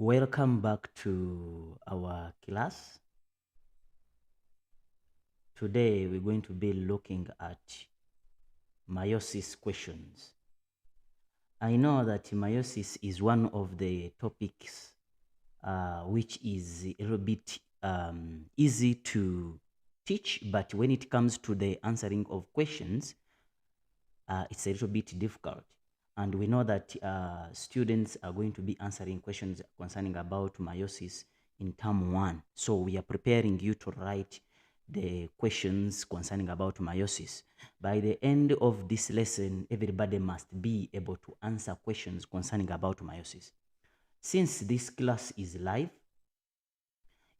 Welcome back to our class. Today we're going to be looking at meiosis questions. I know that meiosis is one of the topics which is a little bit easy to teach, but when it comes to the answering of questions, it's a little bit difficult. And we know that students are going to be answering questions concerning about meiosis in term 1. So we are preparing you to write the questions concerning about meiosis. By the end of this lesson, everybody must be able to answer questions concerning about meiosis. Since this class is live,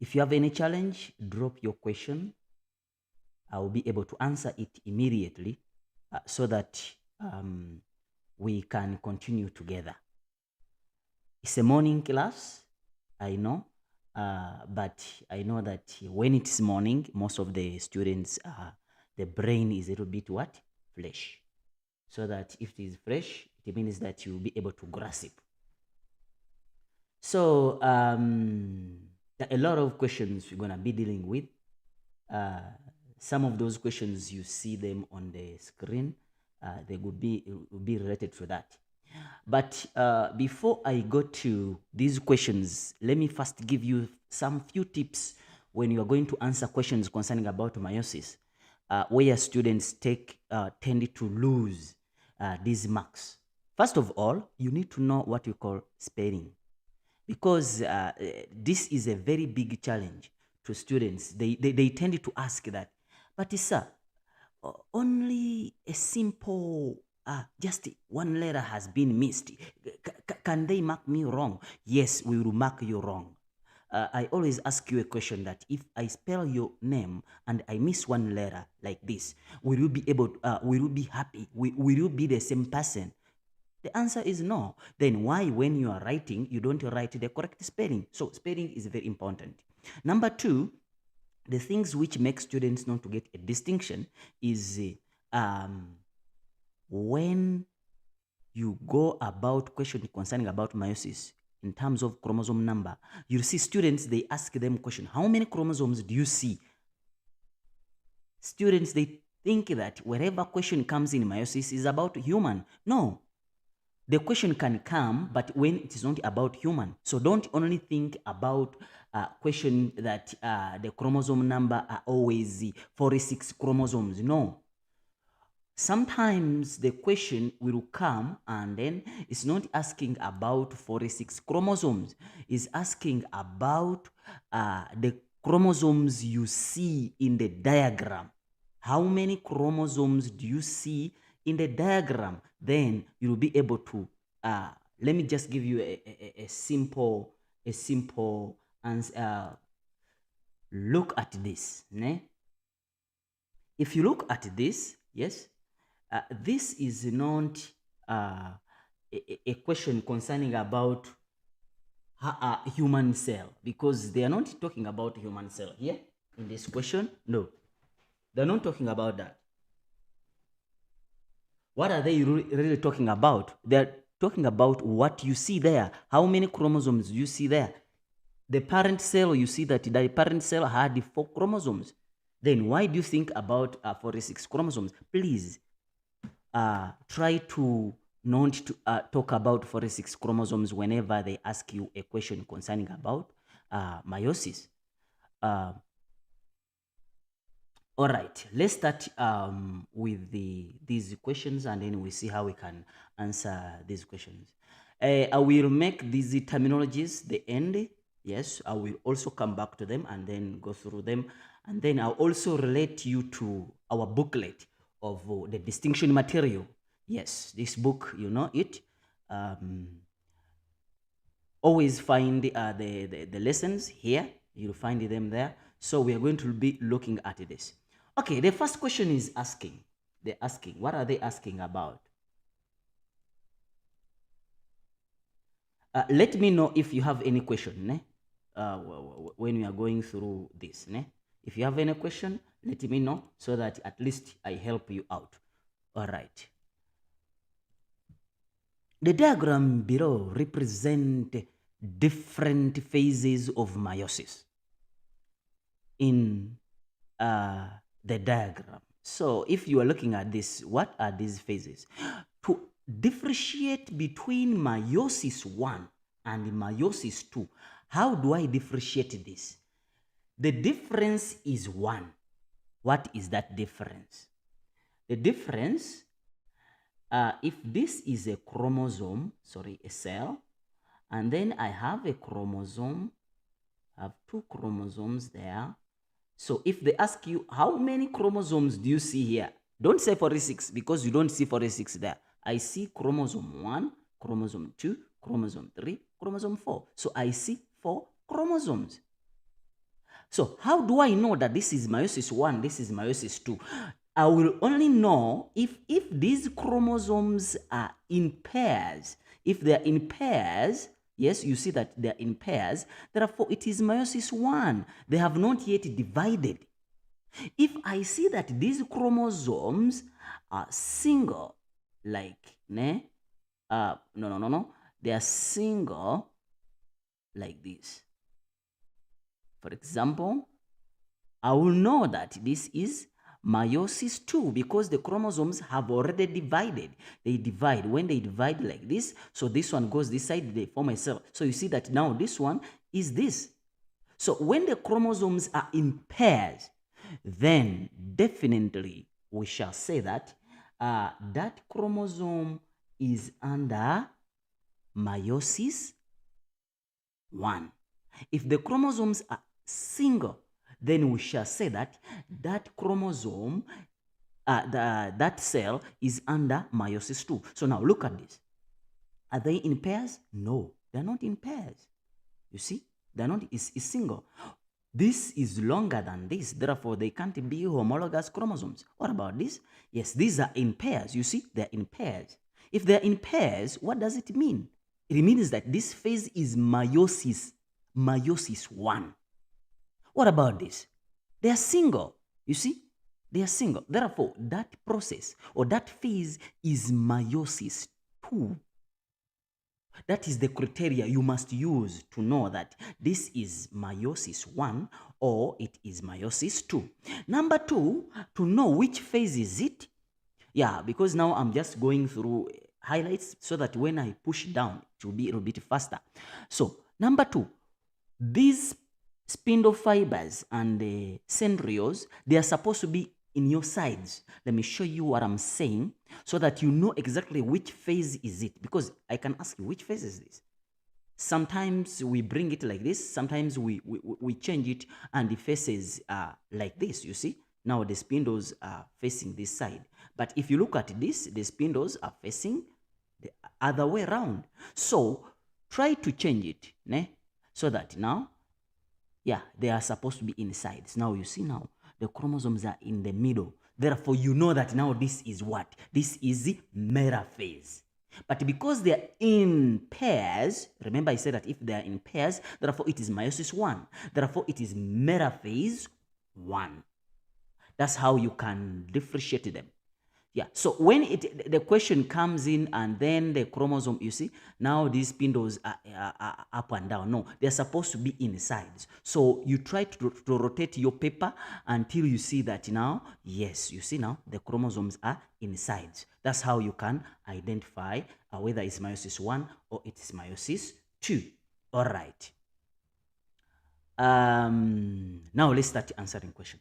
if you have any challenge, drop your question. I will be able to answer it immediately so that we can continue together. It's a morning class, I know, but I know that when it's morning, most of the students, the brain is a little bit what? Fresh. So that if it is fresh, it means that you'll be able to grasp. So a lot of questions we're going to be dealing with. Some of those questions, you see them on the screen. They will be related to that. But before I go to these questions, let me first give you some few tips when you are going to answer questions concerning about meiosis, where students tend to lose these marks. First of all, you need to know what you call spelling, because this is a very big challenge to students. They tend to ask that, but sir, only a simple just one letter has been missed. Can they mark me wrong? Yes, we will mark you wrong. I always ask you a question that if I spell your name and I miss one letter like this, will you be able? Will you be happy? Will you be the same person? The answer is no. Then why, when you are writing, you don't write the correct spelling? So spelling is very important. Number two, the things which make students not to get a distinction is when you go about question concerning about meiosis in terms of chromosome number, you see students, they ask them question, how many chromosomes do you see? Students, they think that wherever question comes in meiosis is about human. No, the question can come, but when it is not about human. So don't only think about question that the chromosome number are always 46 chromosomes. No. Sometimes the question will come and then it's not asking about 46 chromosomes. It's asking about the chromosomes you see in the diagram. How many chromosomes do you see in the diagram? Then you'll be able to, let me just give you a simple answer. Look at this. Ne? If you look at this, yes, this is not a question concerning about human cell, because they are not talking about human cell here in this question. No, they're not talking about that. What are they really talking about? They're talking about what you see there. How many chromosomes do you see there? The parent cell, you see that the parent cell had 4 chromosomes. Then why do you think about 46 chromosomes? Please try to not to talk about 46 chromosomes whenever they ask you a question concerning about meiosis. All right, let's start with these questions, and then we see how we can answer these questions. I will make these terminologies the end. Yes, I will also come back to them and then go through them. And then I'll also relate you to our booklet of the distinction material. Yes, this book, you know it. Always find the lessons here. You'll find them there. So we are going to be looking at this. Okay, the first question is asking. They're asking, what are they asking about? Let me know if you have any question when we are going through this. If you have any question, let me know so that at least I help you out. All right. The diagram below represent different phases of meiosis in the diagram. So if you are looking at this, what are these phases? To differentiate between meiosis 1 and meiosis 2, how do I differentiate this? The difference is 1. What is that difference? The difference, if this is a chromosome, a cell, and then I have a chromosome, I have 2 chromosomes there. So if they ask you, how many chromosomes do you see here? Don't say 46 because you don't see 46 there. I see chromosome 1, chromosome 2, chromosome 3, chromosome 4. So I see 4 chromosomes. So how do I know that this is meiosis 1, this is meiosis 2? I will only know if these chromosomes are in pairs. If they're in pairs, yes, you see that they're in pairs, therefore it is meiosis 1. They have not yet divided. If I see that these chromosomes are single, like, they are single like this. For example, I will know that this is meiosis 2 because the chromosomes have already divided. They divide. When they divide like this, so this one goes this side, they form a cell. So you see that now this one is this. So when the chromosomes are in pairs, then definitely we shall say that that chromosome is under meiosis 1. If the chromosomes are single, then we shall say that that chromosome, that cell is under meiosis 2. So now look at this. Are they in pairs? No, they're not in pairs. You see, they're not, it's single. This is longer than this, therefore they can't be homologous chromosomes. What about this? Yes, these are in pairs. You see, they're in pairs. If they're in pairs, what does it mean? It means that this phase is meiosis 1. What about this? They are single. You see, they are single. Therefore, that process or that phase is meiosis 2. That is the criteria you must use to know that this is meiosis 1 or it is meiosis 2. Number 2, to know which phase is it. Yeah, because now I'm just going through highlights so that when I push down, it will be a little bit faster. So, number 2, these spindle fibers and the centrioles, they are supposed to be in your sides. Let me show you what I'm saying so that you know exactly which phase is it, because I can ask you, which phase is this? Sometimes we bring it like this, sometimes we change it and the faces are like this. You see, now the spindles are facing this side, but if you look at this, the spindles are facing the other way around. So try to change it, so that now, yeah, they are supposed to be inside. Now you see, now the chromosomes are in the middle. Therefore, you know that now this is what? This is the metaphase. But because they are in pairs, remember I said that if they are in pairs, therefore it is meiosis 1. Therefore, it is metaphase 1. That's how you can differentiate them. Yeah, so when the question comes in and then the chromosome, you see, now these spindles are up and down. No, they're supposed to be inside. So you try to rotate your paper until you see that now, yes, you see now the chromosomes are inside. That's how you can identify whether it's meiosis 1 or it is meiosis 2. All right. Now let's start answering question.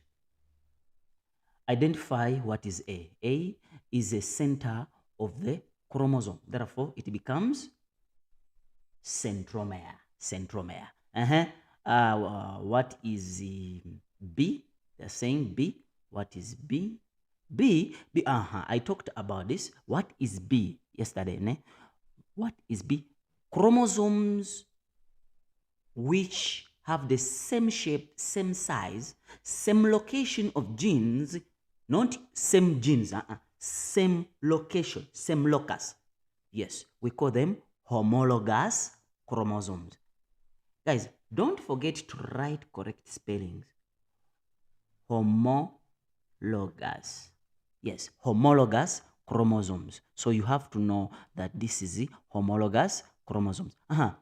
Identify what is A. A is a center of the chromosome. Therefore, it becomes centromere. Centromere. What is B? They're saying B. What is B? B. I talked about this. What is B yesterday? What is B? Chromosomes which have the same shape, same size, same location of genes, not same genes, same location, same locus. Yes, we call them homologous chromosomes. Guys, don't forget to write correct spellings. Homologous. Yes, homologous chromosomes. So you have to know that this is the homologous chromosomes.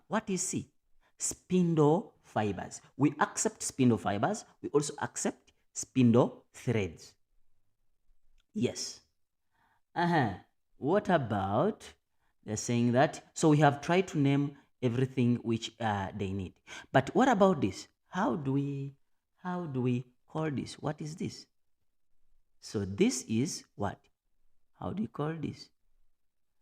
What is C? spindle fibers. We accept spindle fibers. We also accept spindle threads. Yes. What about, they're saying that, so we have tried to name everything which they need. But what about this? How do we call this? What is this? So this is what? How do you call this?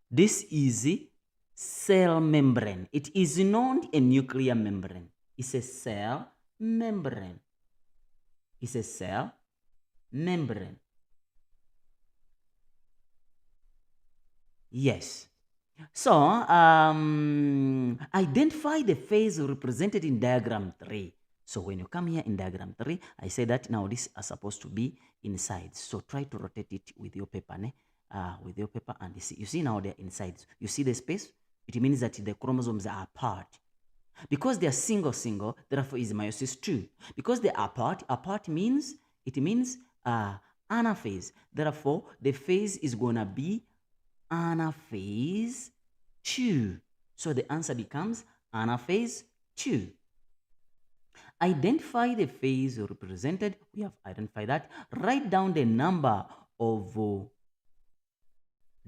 This is a cell membrane. It is not a nuclear membrane. It's a cell membrane. It's a cell membrane. Yes. So, identify the phase represented in diagram 3. So when you come here in diagram 3, I say that now these are supposed to be inside. So try to rotate it with your paper, with your paper, and you see now they're inside. You see the space? It means that the chromosomes are apart. Because they are single, therefore is meiosis 2. Because they are apart means, it means anaphase. Therefore, the phase is going to be anaphase 2. So the answer becomes anaphase 2. Identify the phase represented. We have identified that. Write down the number of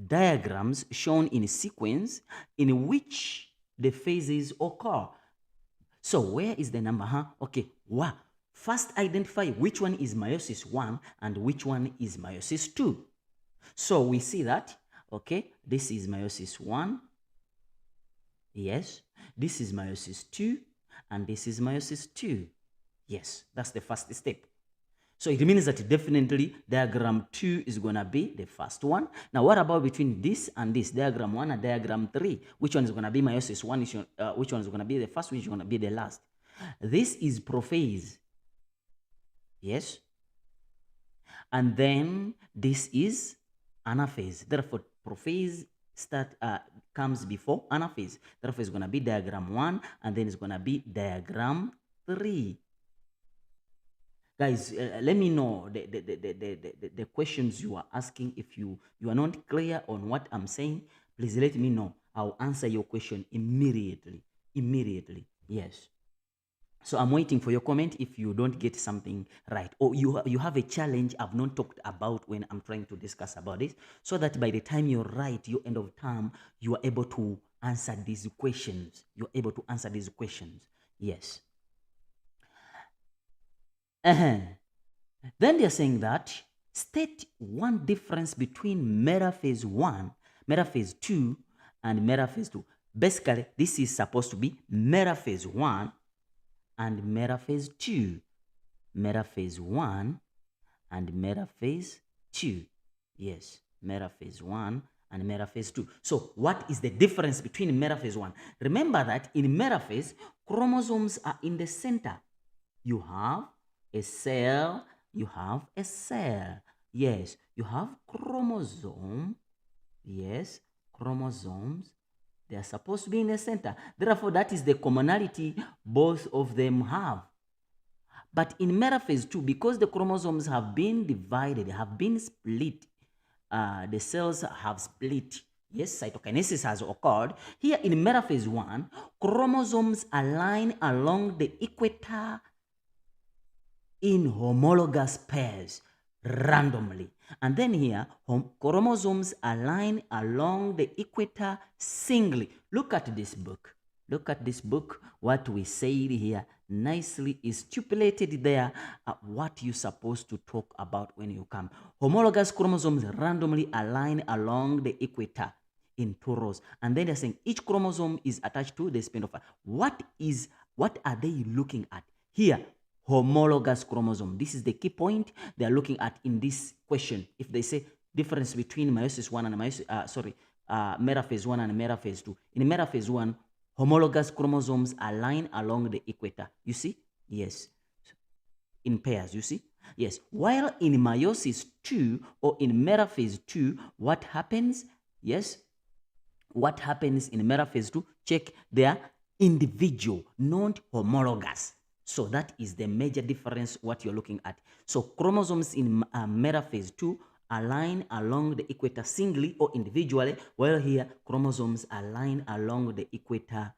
diagrams shown in sequence in which the phases occur. So where is the number? Okay, wow. First identify which one is meiosis 1 and which one is meiosis 2. So we see that, okay, this is meiosis 1. Yes, this is meiosis 2 and this is meiosis 2. Yes, that's the first step. So it means that definitely diagram 2 is going to be the first one. Now what about between this and this, diagram 1 and diagram 3? Which one is going to be meiosis 1? Which one is going to be the first? Which is going to be the last? This is prophase. Yes. And then this is anaphase. Therefore, prophase comes before anaphase. Therefore, it's going to be diagram 1 and then it's going to be diagram 3. Guys, let me know the questions you are asking. If you are not clear on what I'm saying, please let me know. I'll answer your question immediately. Yes. So I'm waiting for your comment if you don't get something right, or you have a challenge I've not talked about when I'm trying to discuss about this, so that by the time you write your end of term, you are able to answer these questions. Yes. Then they're saying that state one difference between metaphase 1, metaphase 2, and metaphase 2. Basically, this is supposed to be metaphase 1 and metaphase 2. Metaphase 1 and metaphase 2. Yes, metaphase 1 and metaphase 2. So what is the difference between metaphase 1? Remember that in metaphase, chromosomes are in the center. You have a cell, Yes, you have chromosome. Yes, chromosomes. They are supposed to be in the center. Therefore, that is the commonality both of them have. But in metaphase 2, because the chromosomes have been divided, have been split, the cells have split. Yes, cytokinesis has occurred. Here in metaphase 1, chromosomes align along the equator in homologous pairs randomly. And then here, chromosomes align along the equator singly. Look at this book. What we said here nicely is stipulated there what you're supposed to talk about when you come. Homologous chromosomes randomly align along the equator in 2 rows. And then they're saying each chromosome is attached to the spindle. What are they looking at? Here, homologous chromosome. This is the key point they are looking at in this question. If they say difference between meiosis 1 and metaphase 1 and metaphase 2. In metaphase 1, homologous chromosomes align along the equator. You see? Yes. In pairs, you see? Yes. While in meiosis 2 or in metaphase 2, what happens? Yes. What happens in metaphase 2? Check, they are individual, not homologous. So that is the major difference what you're looking at. So chromosomes in metaphase 2 align along the equator singly or individually, while here chromosomes align along the equator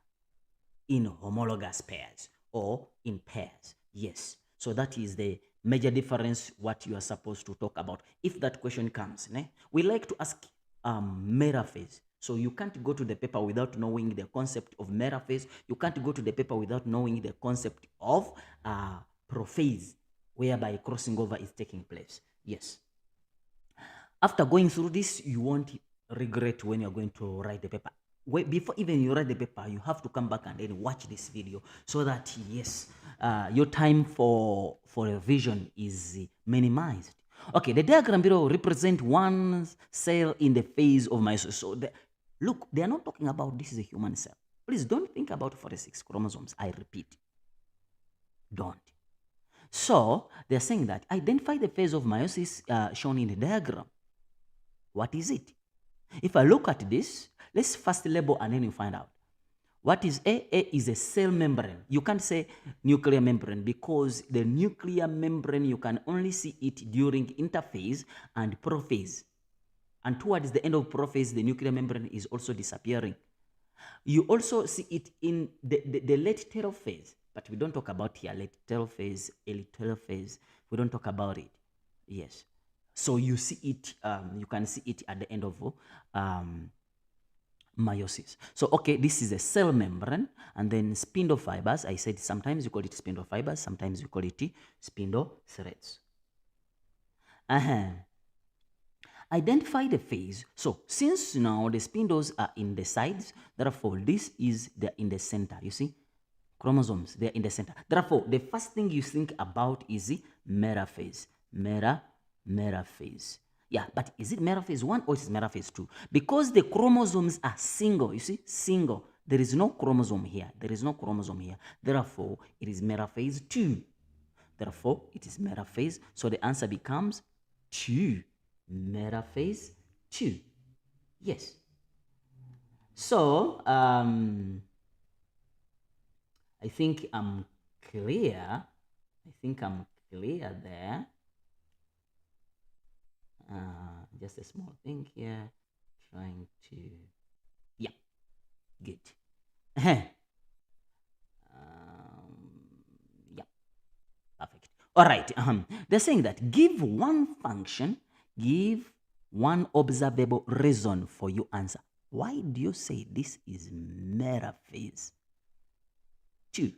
in homologous pairs or in pairs. Yes. So that is the major difference what you are supposed to talk about. If that question comes, we like to ask metaphase. So you can't go to the paper without knowing the concept of metaphase. You can't go to the paper without knowing the concept of prophase, whereby crossing over is taking place. Yes. After going through this, you won't regret when you're going to write the paper. Before even you write the paper, you have to come back and then watch this video so that, yes, your time for revision is minimized. Okay, the diagram below represents one cell in the phase of meiosis. So look, they are not talking about this is a human cell. Please don't think about 46 chromosomes. I repeat, don't. So they're saying that identify the phase of meiosis shown in the diagram. What is it? If I look at this, let's first label and then you find out. What is A? A is a cell membrane. You can't say nuclear membrane because the nuclear membrane, you can only see it during interphase and prophase. And towards the end of prophase, the nuclear membrane is also disappearing. You also see it in the late telophase, but we don't talk about here late telophase, early telophase. We don't talk about it. Yes. So you see it, you can see it at the end of meiosis. So, okay, this is a cell membrane, and then spindle fibers. I said sometimes you call it spindle fibers, sometimes you call it spindle threads. Identify the phase. So, since now the spindles are in the sides, therefore this is in the center. You see, chromosomes, they're in the center. Therefore, the first thing you think about is the metaphase. Metaphase. Yeah, but is it metaphase 1 or is it metaphase 2? Because the chromosomes are single, you see, single. There is no chromosome here. There is no chromosome here. Therefore, it is metaphase 2. Therefore, it is metaphase. So the answer becomes 2. Metaphase 2. Yes. So, I think I'm clear. There. Just a small thing here. Trying to... Yeah. Good. Yeah. Perfect. All right. They're saying that give one function, give one observable reason for your answer. Why do you say this is metaphase? 2.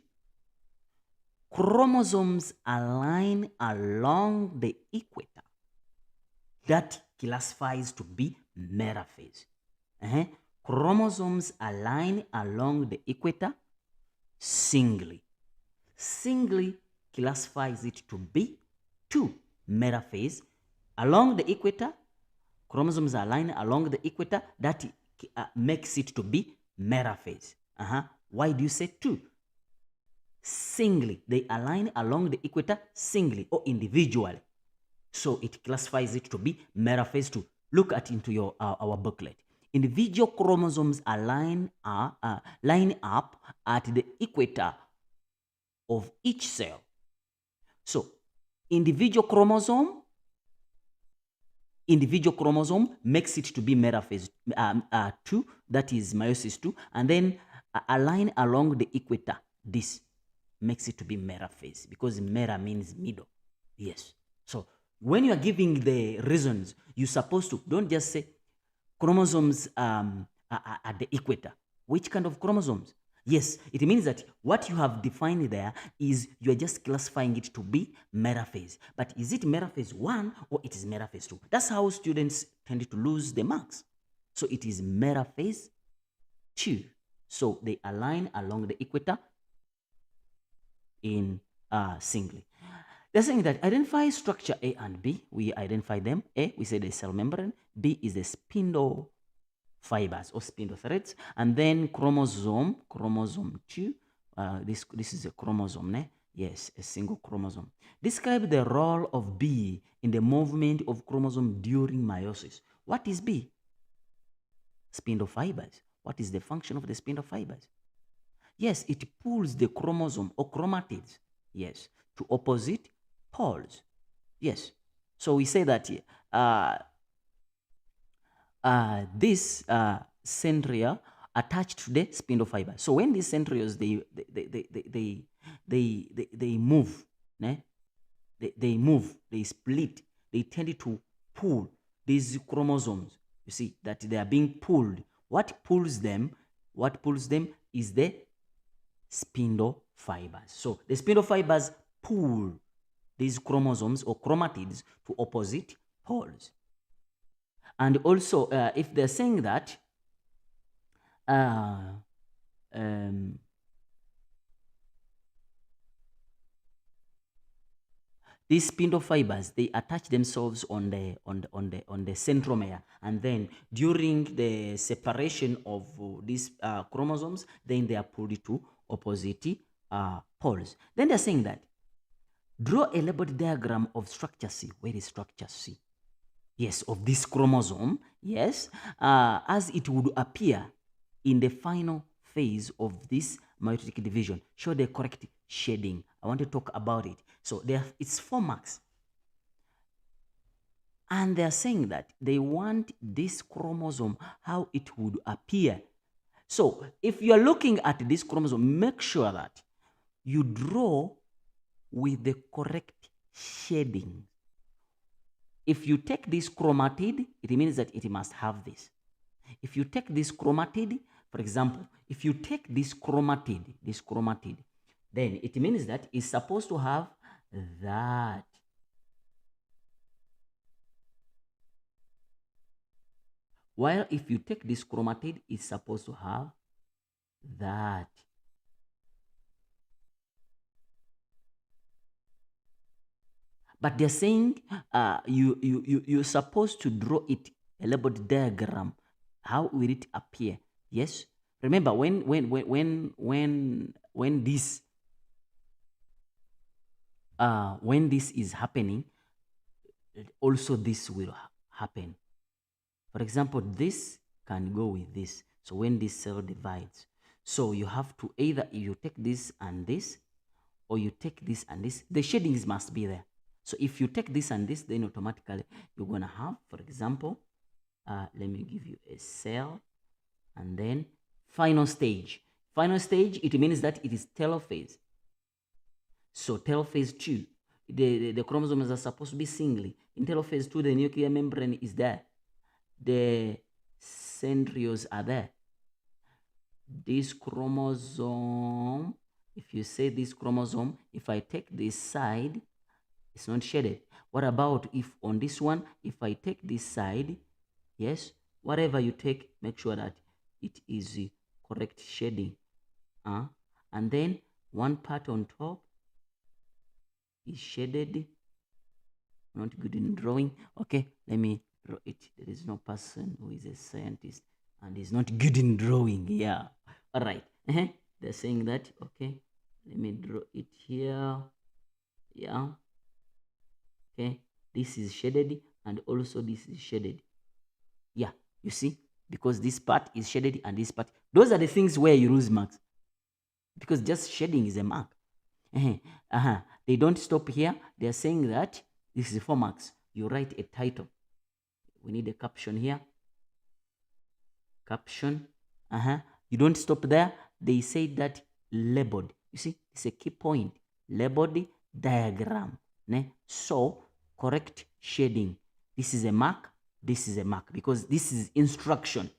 Chromosomes align along the equator. That classifies to be metaphase. Chromosomes align along the equator singly. Singly classifies it to be 2. Metaphase. Along the equator, chromosomes align along the equator. That makes it to be metaphase. Why do you say 2? Singly. They align along the equator singly or individually. So it classifies it to be metaphase 2. Look at into your our booklet. Individual chromosomes line up at the equator of each cell. So individual chromosome makes it to be metaphase 2, that is meiosis 2, and then align along the equator. This makes it to be metaphase because meta means middle. Yes. So when you are giving the reasons, you're supposed to don't just say chromosomes at the equator. Which kind of chromosomes? Yes, it means that what you have defined there is you are just classifying it to be metaphase. But is it metaphase 1 or it is metaphase 2? That's how students tend to lose the marks. So it is metaphase 2. So they align along the equator in singly. They're saying that identify structure A and B. We identify them. A, we say the cell membrane. B is the spindle fibers or spindle threads. And then chromosome 2. This is a chromosome, Yes, a single chromosome. Describe the role of B in the movement of chromosome during meiosis. What is B? Spindle fibers. What is the function of the spindle fibers? Yes, it pulls the chromosome or chromatids. Yes, to opposite poles. Yes. So we say that this centria attached to the spindle fiber. So when these centrioles they move, né? They move, they split, they tend to pull these chromosomes. You see that they are being pulled. What pulls them? What pulls them is the spindle fibers. So the spindle fibers pull these chromosomes or chromatids to opposite poles. And also, if they're saying that these spindle fibers, they attach themselves on the centromere, and then during the separation of these chromosomes, then they are pulled to opposite poles. Then they're saying that draw a labeled diagram of structure C. Where is structure C? Yes, of this chromosome. Yes, as it would appear in the final phase of this meiotic division. Show the correct shading. I want to talk about it. So it's 4 marks. And they're saying that they want this chromosome, how it would appear. So if you're looking at this chromosome, make sure that you draw with the correct shading. If you take this chromatid, it means that it must have this. If you take this chromatid, for example, if you take this chromatid, then it means that it's supposed to have that. While if you take this chromatid, it's supposed to have that. But they're saying you're supposed to draw it, a labeled diagram. How will it appear? Yes. Remember when this is happening, also this will happen. For example, this can go with this. So when this cell divides, so you have to either you take this and this, or you take this and this. The shadings must be there. So if you take this and this, then automatically you're gonna have, for example, let me give you a cell, and then final stage. Final stage, it means that it is telophase. So telophase 2, the chromosomes are supposed to be singly. In telophase 2, the nuclear membrane is there. The centrioles are there. This chromosome, if you say this chromosome, if I take this side, it's not shaded. What about if on this one, if I take this side, yes, whatever you take, make sure that it is the correct shading. And then one part on top is shaded. Not good in drawing. Okay, let me draw it. There is no person who is a scientist and is not good in drawing. Yeah. All right. They're saying that. Okay. Let me draw it here. Yeah. Okay. This is shaded and also this is shaded. Yeah. You see? Because this part is shaded and this part. Those are the things where you lose marks. Because just shading is a mark. They don't stop here. They're saying that this is 4 marks. You write a title. We need a caption here. Caption. You don't stop there. They say that labeled. You see, it's a key point. Labeled diagram. So, correct shading. This is a mark. This is a mark. Because this is instruction.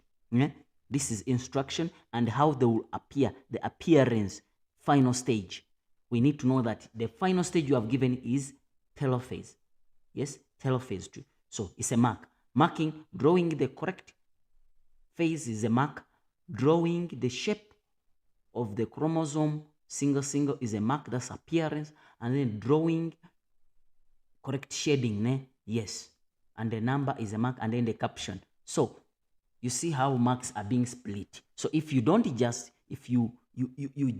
This is instruction and how they will appear. The appearance. Final stage. We need to know that the final stage you have given is telophase. Yes, telophase 2. So it's a mark. Marking, drawing the correct phase is a mark. Drawing the shape of the chromosome, single is a mark. That's appearance. And then drawing correct shading. Yes. And the number is a mark. And then the caption. So you see how marks are being split. So if you don't just, if you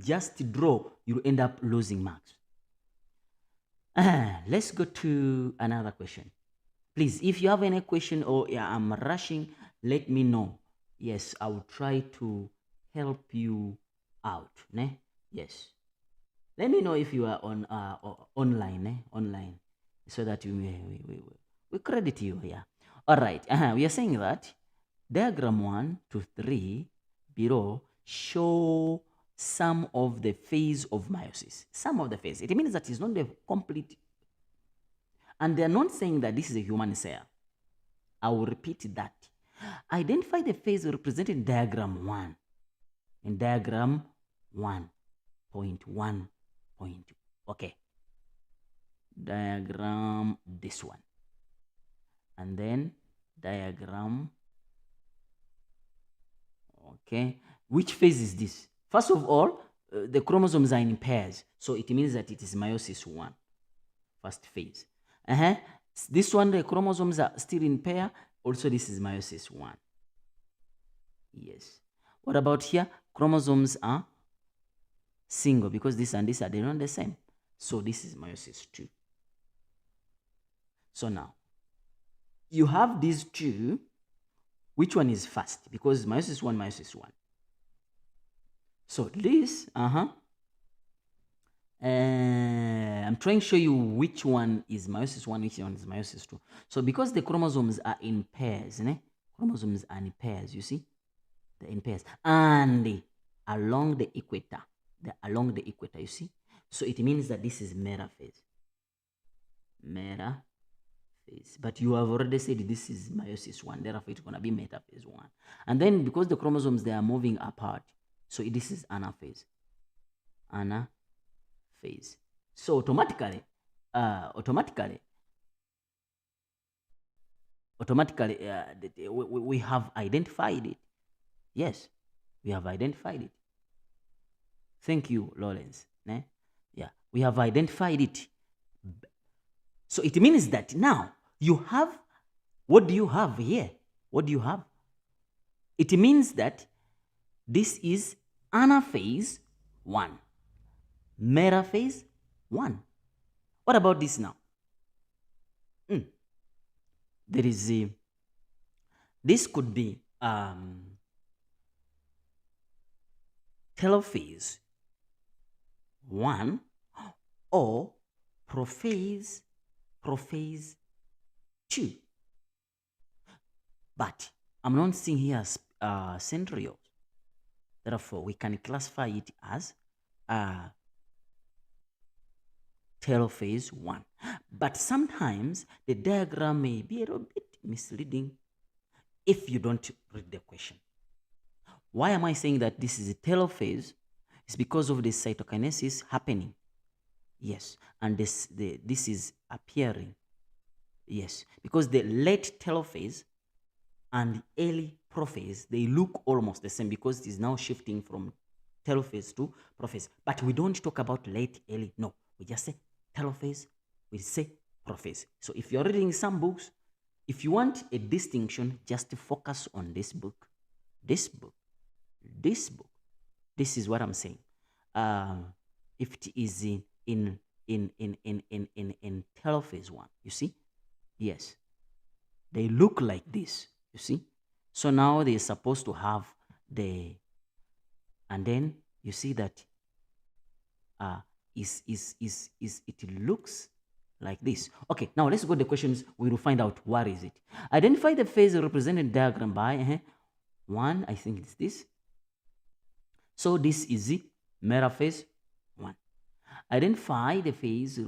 just draw, you'll end up losing marks. Let's go to another question. Please, if you have any question or I'm rushing, let me know. Yes, I will try to help you out. Yes. Let me know if you are on online, online, so that we credit you. Yeah. All right. We are saying that diagram 1 to 3, below show some of the phase of meiosis. Some of the phase. It means that it's not the complete. And they're not saying that this is a human cell. I will repeat that. Identify the phase represented in diagram 1. In diagram 1.1. Okay. Diagram this one. And then diagram. Okay. Which phase is this? First of all, the chromosomes are in pairs. So it means that it is meiosis 1. First phase. This one, the chromosomes are still in pair. Also, this is meiosis 1. Yes. What about here? Chromosomes are single because this and this are not the same. So this is meiosis 2. So now, you have these two. Which one is first? Because meiosis 1, meiosis 1. So this, I'm trying to show you which one is meiosis 1, which one is meiosis 2. So because the chromosomes are in pairs, chromosomes are in pairs, you see? They're in pairs. And along the equator, you see? So it means that this is metaphase. But you have already said this is meiosis 1, therefore it's going to be metaphase 1. And then because the chromosomes, they are moving apart, so this is anaphase. So automatically, we have identified it. Yes, we have identified it. Thank you, Lawrence. Yeah, we have identified it. So it means that now you have, what do you have here? What do you have? It means that this is anaphase 1, metaphase 1. What about this now? There is this could be telophase 1 or prophase 2. But I'm not seeing here centrioles. Therefore, we can classify it as telophase 1. But sometimes the diagram may be a little bit misleading if you don't read the question. Why am I saying that this is a telophase? It's because of the cytokinesis happening. Yes, and this is appearing. Yes, because the late telophase and early prophase, they look almost the same because it is now shifting from telophase to prophase. But we don't talk about late, early. No, we just say telophase, we say prophase. So if you're reading some books, if you want a distinction, just focus on this book, this book, this book. This is what I'm saying. If it is in telophase 1, you see? Yes, they look like this, you see? So now they're supposed to have and then you see that it looks like this. Okay, now let's go to the questions. We will find out what is it. Identify the phase represented diagram by 1, I think it's this. So this is the metaphase 1. Identify the phase.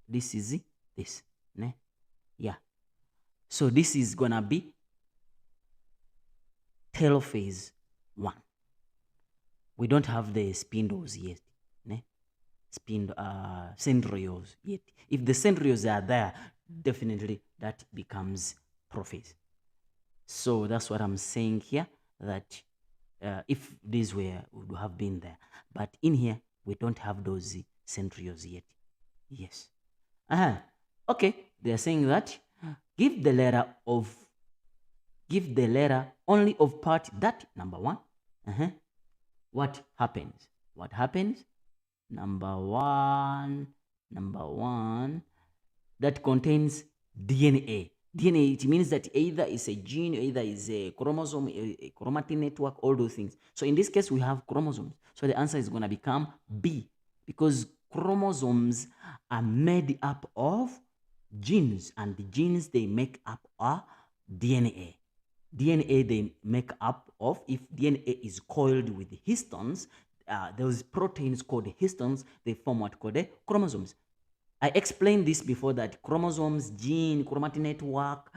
This is this. Yeah. So this is gonna be telophase 1. We don't have the spindles yet. Centrioles yet. If the centrioles are there, definitely that becomes prophase. So that's what I'm saying here, that if these would have been there, but in here we don't have those centrioles yet. Yes. Okay, they're saying that give the letter only of part that number 1. What happens? Number one that contains DNA. DNA, it means that either is a gene, either is a chromosome, a chromatin network, all those things. So in this case, we have chromosomes. So the answer is going to become B, because chromosomes are made up of genes, and the genes they make up are DNA. DNA they make up of. If DNA is coiled with histones, those proteins called histones, they form what called chromosomes. I explained this before, that chromosomes, gene, chromatin network,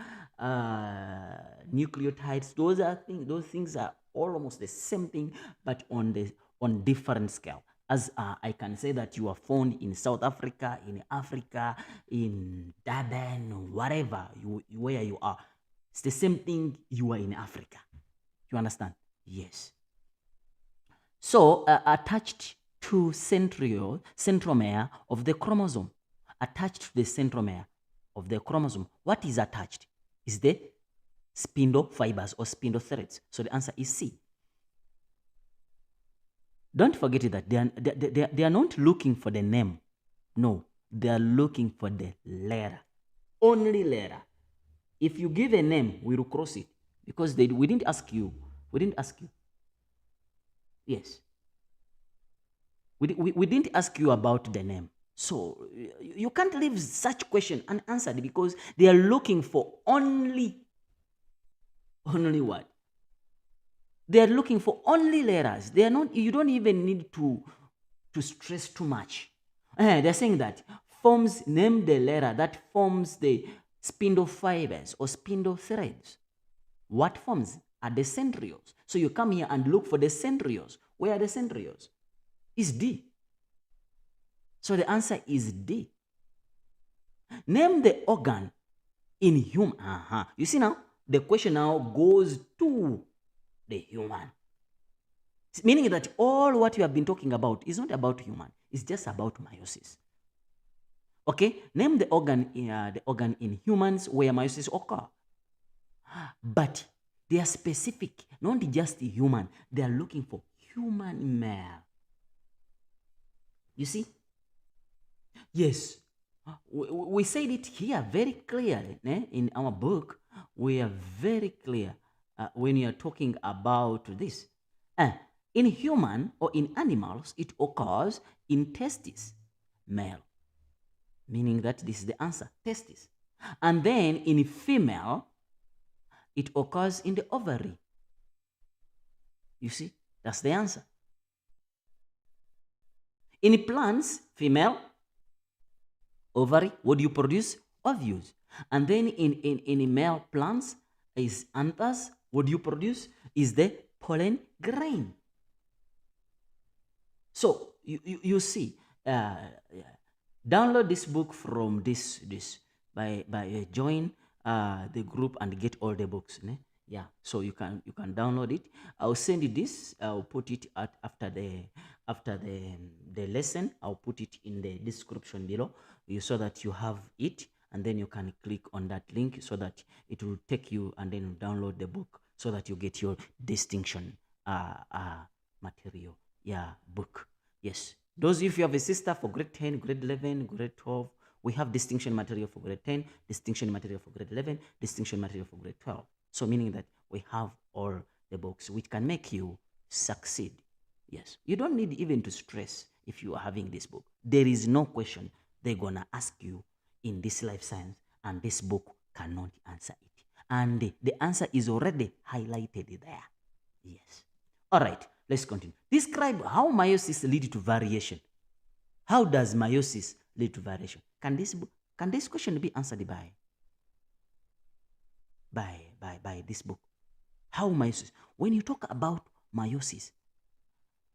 nucleotides, those things are almost the same thing, but on different scale. As I can say that you are found in South Africa, in Durban, wherever where you are. It's the same thing, you are in Africa. You understand? Yes. So attached to centromere of the chromosome, attached to the centromere of the chromosome, what is attached? Is the spindle fibers or spindle threads. So the answer is C. Don't forget that they are not looking for the name. No, they are looking for the letter. Only letter. If you give a name, we will cross it, because we didn't ask you. We didn't ask you. Yes. We didn't ask you about the name. So you can't leave such question unanswered, because they are looking for only what? They are looking for only letters. They are not, you don't even need to stress too much. They're saying that name the letter that forms the spindle fibers or spindle threads. What forms are the centrioles? So you come here and look for the centrioles. Where are the centrioles? It's D. So the answer is D. Name the organ in human. You see now, the question now goes to the human. Meaning that all what you have been talking about is not about human. It's just about meiosis. Okay, name the organ in humans where meiosis occur. But they are specific, not just human. They are looking for human male. You see? Yes. We said it here very clearly in our book. We are very clear when you are talking about this. In human or in animals, it occurs in testis, male. Meaning that this is the answer, testis. And then in female, it occurs in the ovary. You see, that's the answer. In plants, female, ovary, what do you produce? Ovules. And then in male plants is anthers, what do you produce? Is the pollen grain. So you see, download this book from this by join the group and get all the books. Yeah, so you can download it. I'll send you this. I'll put it after the lesson. I'll put it in the description below, so that you have it, and then you can click on that link so that it will take you, and then download the book so that you get your distinction material. Yeah, book. Yes. Those, if you have a sister for grade 10, grade 11, grade 12, we have distinction material for grade 10, distinction material for grade 11, distinction material for grade 12. So meaning that we have all the books which can make you succeed. Yes. You don't need even to stress if you are having this book. There is no question they're going to ask you in this life science, and this book cannot answer it. And the answer is already highlighted there. Yes. All right. Let's continue. Describe how meiosis lead to variation. How does meiosis lead to variation? Can this question be answered by this book? How meiosis? When you talk about meiosis,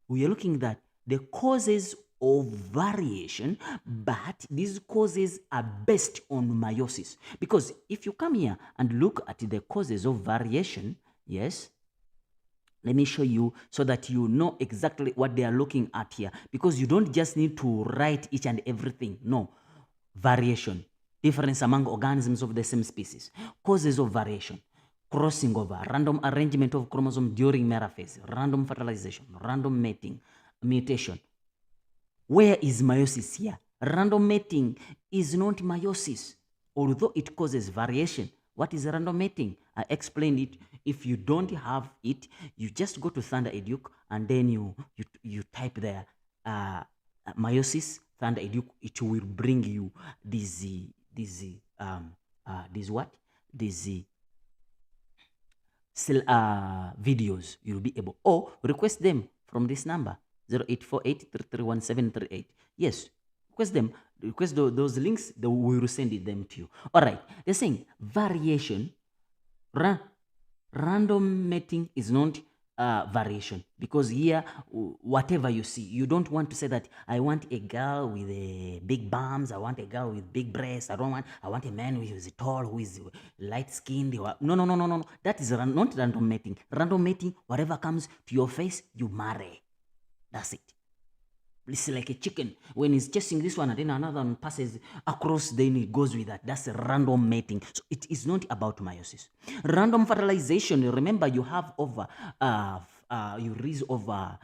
we are looking at the causes of variation, but these causes are based on meiosis. Because if you come here and look at the causes of variation, yes, let me show you so that you know exactly what they are looking at here, because you don't just need to write each and everything. No. Variation, difference among organisms of the same species, causes of variation, crossing over, random arrangement of chromosomes during metaphase, random fertilization, random mating, mutation. Where is meiosis here? Random mating is not meiosis, although it causes variation. What is random mating? I explained it. If you don't have it, you just go to Thundereduc and then you type there meiosis Thundereduc. It will bring you this videos, you'll be able, or request them from this number 0848 Yes, request them, request those links, we will send them to you. All right, they're saying variation, random mating is not variation, because here whatever you see, you don't want to say that I want a girl with a big bums, I want a girl with big breasts, I want a man who is tall, who is light skinned. No, that is not random mating. Random mating, whatever comes to your face, you marry. That's it. It's like a chicken. When he's chasing this one and then another one passes across, then he goes with that. That's a random mating. So it is not about meiosis. Random fertilization, remember you have over, you release over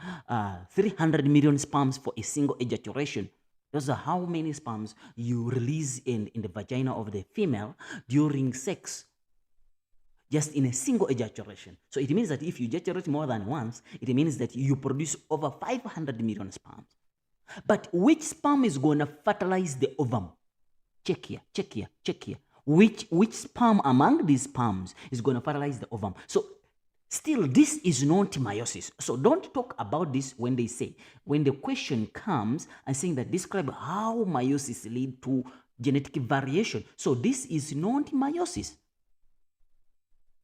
300 million sperms for a single ejaculation. Those are how many sperms you release in the vagina of the female during sex, just in a single ejaculation. So it means that if you ejaculate more than once, it means that you produce over 500 million sperms. But which sperm is going to fertilize the ovum? Check here. Which sperm among these sperms is going to fertilize the ovum? So still, this is not meiosis. So don't talk about this when the question comes and saying that describe how meiosis lead to genetic variation. So this is not meiosis.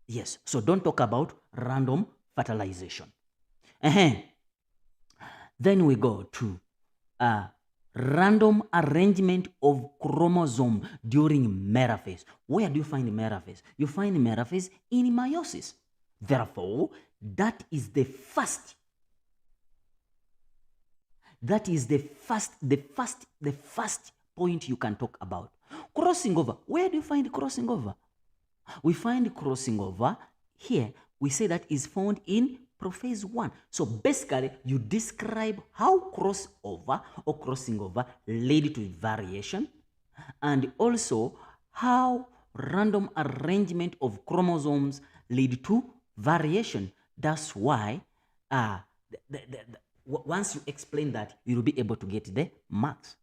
Yes, so don't talk about random fertilization. Then we go to random arrangement of chromosome during metaphase. Where do you find metaphase? You find metaphase in meiosis. Therefore, that is the first point you can talk about. Crossing over. Where do you find crossing over? We find crossing over here. We say that is found in prophase 1. So basically, you describe how crossover or crossing over lead to variation, and also how random arrangement of chromosomes lead to variation. That's why once you explain that, you'll be able to get the marks.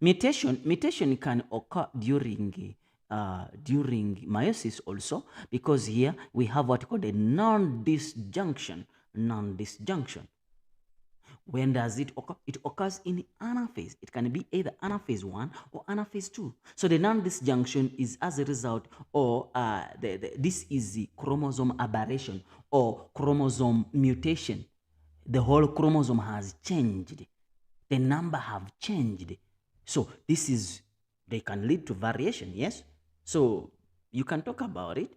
Mutation can occur during meiosis also, because here we have what called a non-disjunction. When does it occur? It occurs in anaphase. It can be either anaphase 1 or anaphase 2. So the non-disjunction is as a result, or this is the chromosome aberration or chromosome mutation. The whole chromosome has changed. The number have changed. So they can lead to variation, yes? So you can talk about it.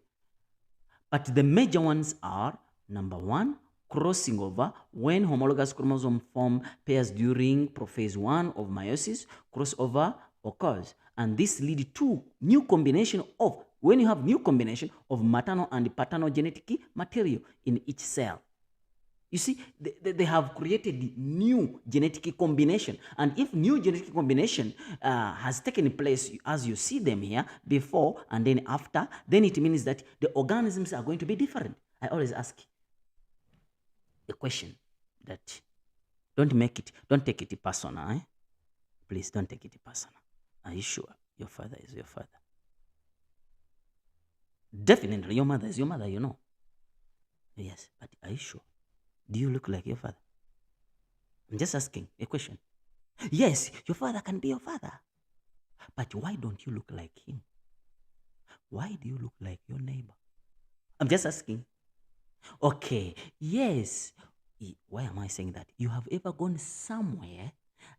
But the major ones are, number 1, crossing over. When homologous chromosome form pairs during prophase 1 of meiosis, crossover occurs. And this leads to new combination of, when you have new combination of maternal and paternal genetic material in each cell. You see, they have created new genetic combination. And if new genetic combination has taken place as you see them here, before and then after, then it means that the organisms are going to be different. I always ask a question that don't take it personal. Eh? Please don't take it personal. Are you sure your father is your father? Definitely your mother is your mother, you know. Yes, but are you sure? Do you look like your father? I'm just asking a question. Yes, your father can be your father. But why don't you look like him? Why do you look like your neighbor? I'm just asking. Okay, yes. Why am I saying that? You have ever gone somewhere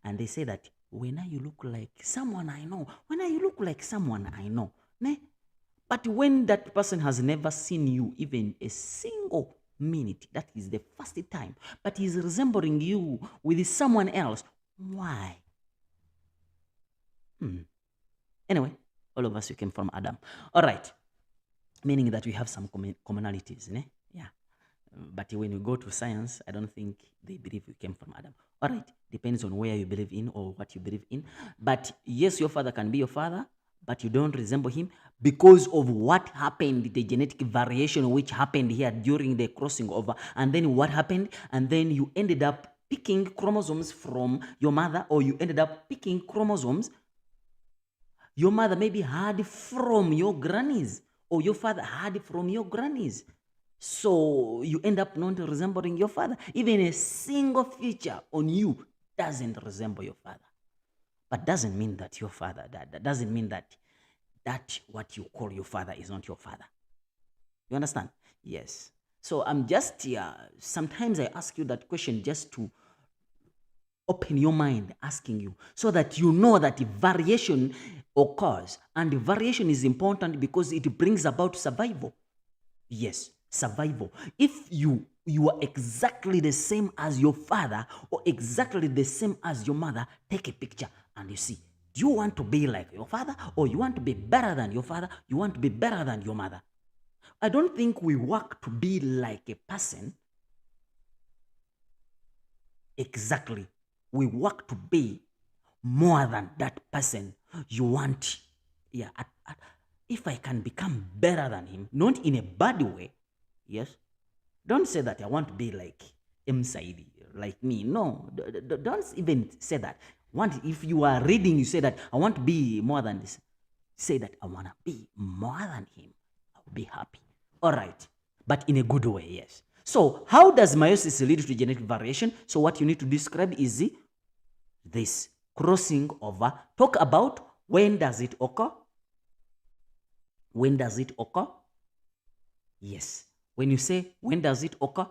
and they say that, when you look like someone I know, when you look like someone I know. Ne? But when that person has never seen you even a single minute, that is the first time, but he's resembling you with someone else. Why? Anyway, all of us, we came from Adam. All right. Meaning that we have some commonalities. Ne? Yeah. But when you go to science, I don't think they believe we came from Adam. All right. Depends on where you believe in or what you believe in. But yes, your father can be your father, but you don't resemble him because of what happened, the genetic variation which happened here during the crossing over. And then what happened? And then you ended up picking chromosomes from your mother, or you ended up picking chromosomes your mother maybe had from your grannies, or your father had from your grannies. So you end up not resembling your father. Even a single feature on you doesn't resemble your father. But doesn't mean that your father, that doesn't mean that what you call your father is not your father. You understand? Yes. So I'm just here. Sometimes I ask you that question just to open your mind, asking you, so that you know that variation occurs. And variation is important because it brings about survival. Yes, survival. If you are exactly the same as your father or exactly the same as your mother, take a picture and you see. Do you want to be like your father, or you want to be better than your father? You want to be better than your mother? I don't think we work to be like a person exactly. We work to be more than that person you want. Yeah, if I can become better than him, not in a bad way, yes. Don't say that I want to be like M.Saidi, like me. No, don't even say that. If you are reading, you say that I want to be more than this. Say that I want to be more than him. I'll be happy. All right, but in a good way, yes. So how does meiosis lead to genetic variation? So what you need to describe is this crossing over. Talk about when does it occur? When does it occur? Yes. When you say when does it occur?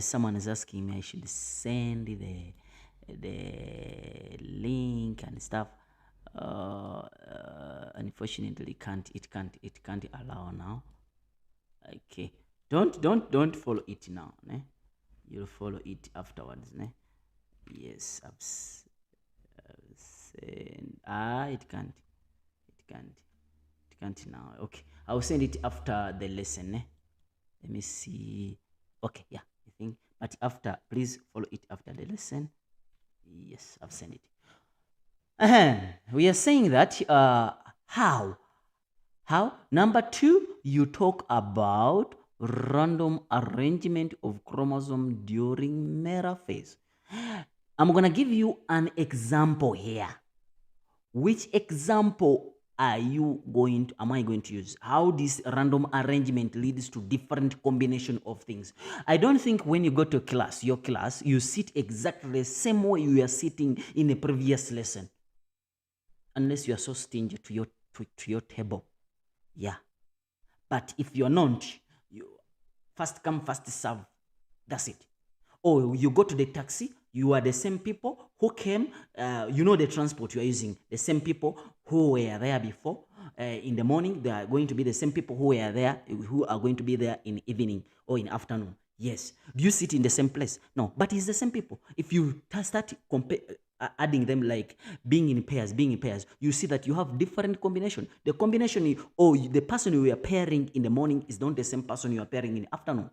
Someone is asking me I should send the link and stuff. Unfortunately, it can't allow now. Okay. Don't follow it now. Ne? You'll follow it afterwards. Ne? Yes. It can't. It can't. It can't now. Okay. I'll send it after the lesson. Ne? Let me see. Okay, yeah, I think. But after, please follow it after the lesson. Yes, I've sent it. We are saying that how? How? Number two, you talk about random arrangement of chromosome during metaphase. I'm gonna give you an example here. Which example am I going to use? How this random arrangement leads to different combination of things. I don't think when you go to your class, you sit exactly the same way you are sitting in the previous lesson. Unless you are so stingy to your table. Yeah. But if you're not, you first come, first serve. That's it. Or you go to the taxi, you are the same people who came, the transport you are using, the same people who were there before. In the morning, they are going to be the same people who were there, who are going to be there in evening or in afternoon. Yes. Do you sit in the same place? No, but it's the same people. If you start adding them, like being in pairs, you see that you have different combination. The combination, the person you are pairing in the morning is not the same person you are pairing in the afternoon.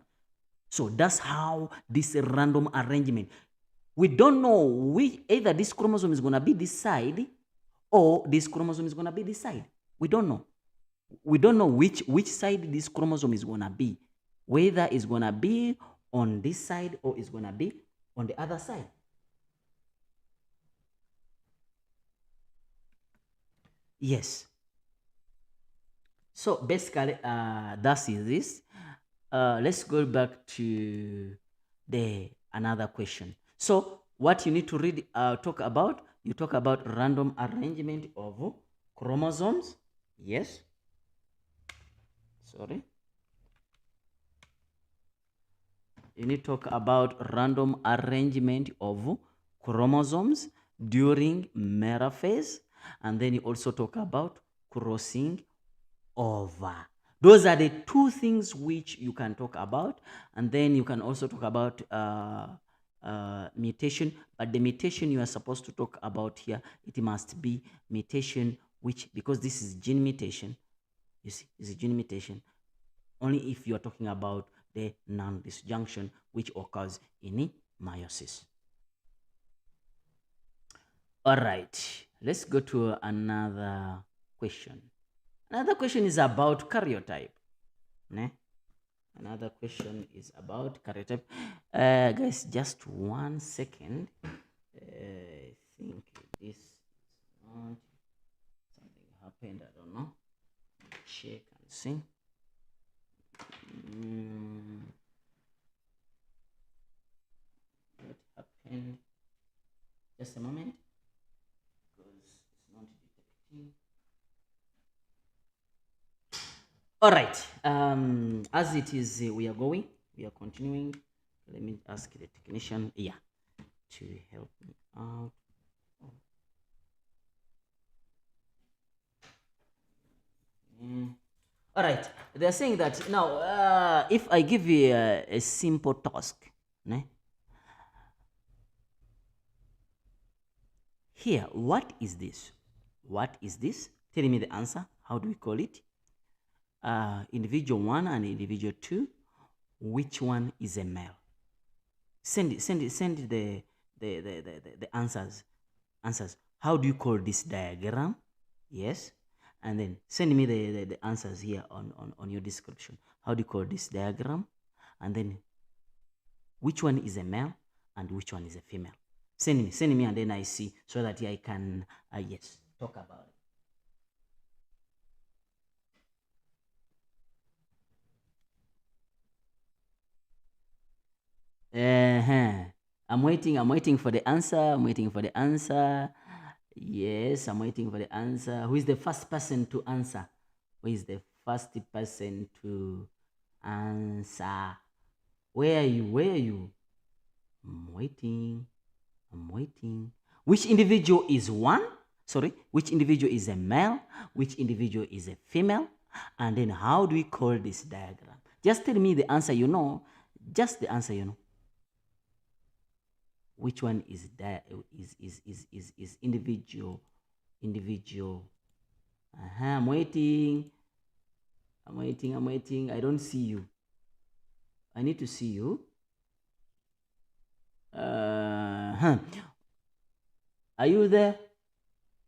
So that's how this random arrangement. We don't know either this chromosome is going to be this side or this chromosome is going to be this side. We don't know. We don't know which side this chromosome is going to be. Whether it's going to be on this side or it's going to be on the other side. Yes. So basically, that is this. Let's go back to the another question. So what you need to read, talk about, you talk about random arrangement of chromosomes. Yes. Sorry. You need to talk about random arrangement of chromosomes during metaphase, and then you also talk about crossing over. Those are the two things which you can talk about, and then you can also talk about mutation. But the mutation you are supposed to talk about here, it must be mutation which, because this is gene mutation, you see, it's a gene mutation. Only if you are talking about the non-disjunction which occurs in meiosis. All right, let's go to another question. Another question is about karyotype. Ne? Another question is about karyotype. Guys, just 1 second. I think this is not something happened. I don't know. Check and see. What happened? Just a moment, because it's not detecting. All right. As it is, we are continuing. Let me ask the technician, to help me out. All right. They're saying that now, if I give you a simple task, né? Here, what is this? What is this? Tell me the answer. How do we call it? Individual 1 and individual 2. Which one is a male? Send the answers. How do you call this diagram? Yes. And then send me the answers here on your description. How do you call this diagram? And then which one is a male and which one is a female? Send me, and then I see, so that I can, yes, talk about it. I'm waiting for the answer. Yes, I'm waiting for the answer. Who is the first person to answer? Who is the first person to answer? Where are you? I'm waiting. Which individual is one? Sorry, which individual is a male? Which individual is a female? And then how do we call this diagram? Just tell me the answer you know. Just the answer you know. Which one is individual? I'm waiting. I don't see you. I need to see you. Are you there?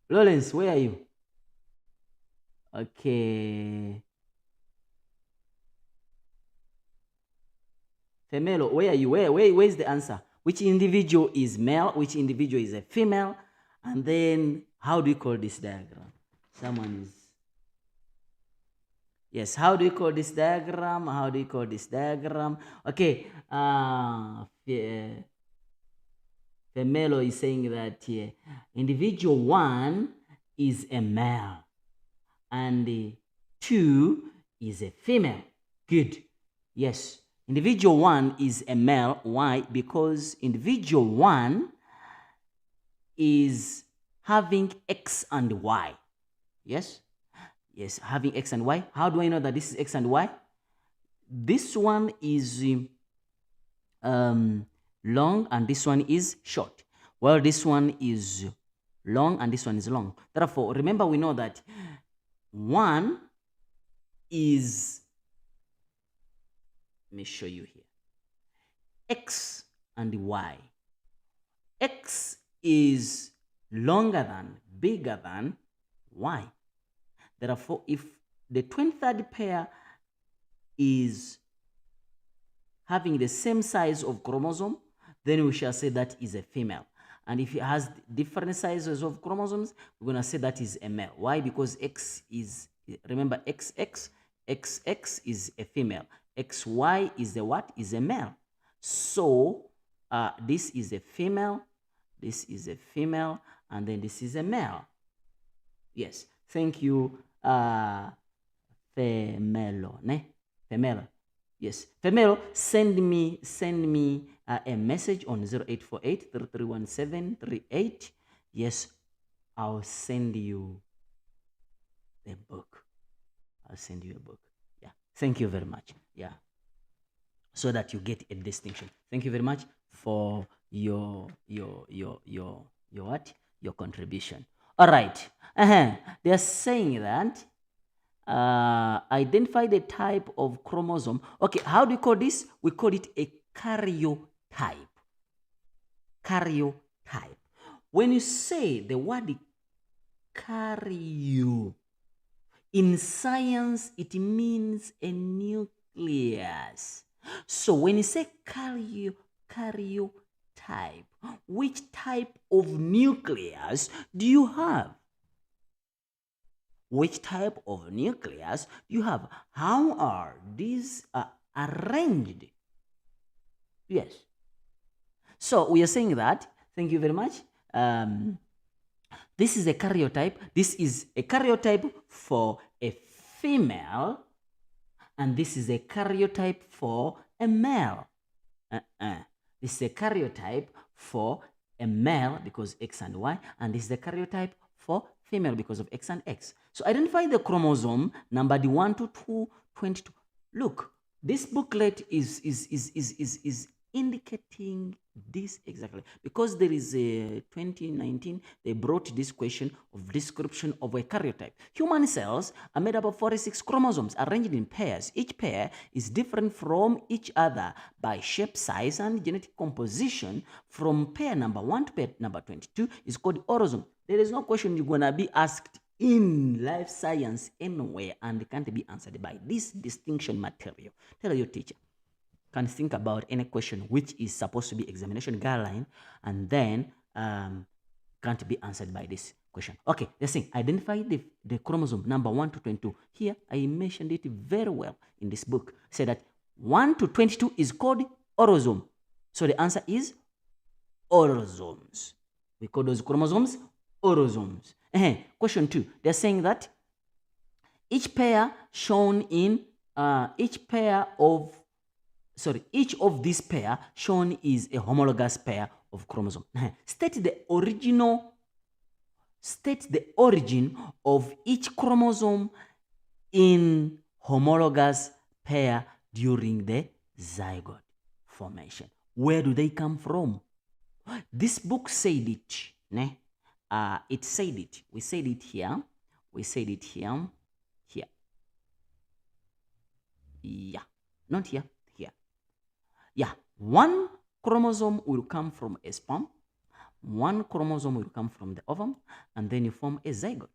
Lawrence, where are you? Okay. Femelo, where are you? Where's the answer? Which individual is male? Which individual is a female? And then how do you call this diagram? Someone is... Yes, how do you call this diagram? Okay. Femelo is saying that individual 1 is a male and 2 is a female. Good. Yes. Individual 1 is a male. Why? Because individual 1 is having X and Y. Yes? Yes, having X and Y. How do I know that this is X and Y? This one is long and this one is short. Well, this one is long and this one is long. Therefore, remember, we know that 1 is... Let me show you here. X and Y. X is longer than, bigger than Y. Therefore, if the 23rd pair is having the same size of chromosome, then we shall say that is a female. And if it has different sizes of chromosomes, we're going to say that is a male. Why? Because X is, remember, XX is a female. XY is the what? Is a male. So this is a female, this is a female, and then this is a male. Yes, thank you, Femelo, ne? Femelo. Yes, Femelo, send me a message on 0848 331738. Yes, I'll send you a book. Yeah, thank you very much. Yeah, so that you get a distinction. Thank you very much for your what? Your contribution. All right. They are saying that identify the type of chromosome. Okay, how do we call this? We call it a karyotype. Karyotype. When you say the word karyo, in science, it means a nucleus. So when you say karyotype, which type of nucleus do you have? Which type of nucleus do you have? How are these arranged. Yes. So we are saying that, thank you very much. This is a karyotype. This is a karyotype for a female, and this is a karyotype for a male. This is a karyotype for a male because X and Y, and this is the karyotype for female because of X and X. So identify the chromosome numbered 1 to 22. Look, this booklet is indicating this exactly because there is a 2019 they brought this question of description of a karyotype. Human cells are made up of 46 chromosomes arranged in pairs. Each pair is different from each other by shape, size, and genetic composition. From pair number 1 to pair number 22 is called autosome. There is no question you're gonna be asked in life science anywhere and can't be answered by this distinction material. Tell your teacher. Can think about any question which is supposed to be examination guideline and then can't be answered by this question. Okay, let's see. Identify the chromosome number 1 to 22. Here, I mentioned it very well in this book. Say that 1 to 22 is called autosome. So the answer is autosomes. We call those chromosomes autosomes. Question 2. They're saying that each pair shown in each of these pair shown is a homologous pair of chromosome. State the origin of each chromosome in homologous pair during the zygote formation. Where do they come from? This book said it. It said it. We said it here. We said it here. Here. Yeah. Not here. Yeah, one chromosome will come from a sperm, one chromosome will come from the ovum, and then you form a zygote.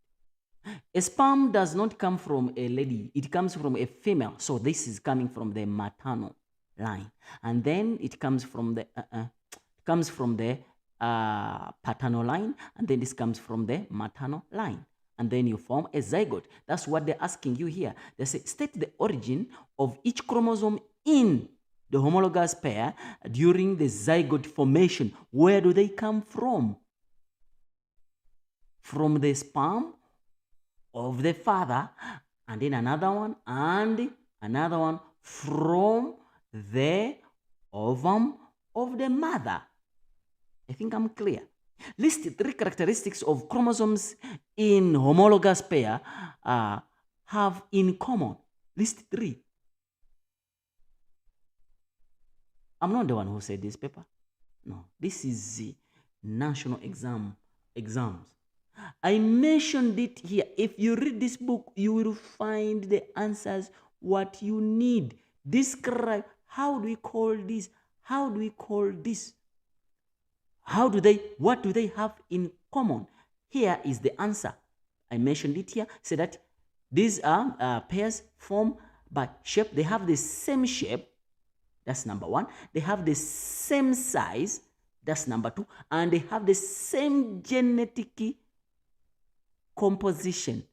A sperm does not come from a lady, it comes from a female. So this is coming from the maternal line. And then it comes from the paternal line, and then this comes from the maternal line. And then you form a zygote. That's what they're asking you here. They say, state the origin of each chromosome in the homologous pair during the zygote formation. Where do they come from? From the sperm of the father, and then another one, and another one from the ovum of the mother. I think I'm clear. List 3 characteristics of chromosomes in homologous pair have in common. List 3. I'm not the one who said this paper. No, this is the national exams. I mentioned it here. If you read this book, you will find the answers what you need. Describe, how do we call this? How do we call this? What do they have in common? Here is the answer. I mentioned it here. Say that these are pairs formed by shape. They have the same shape. That's number 1. They have the same size. That's number 2. And they have the same genetic composition.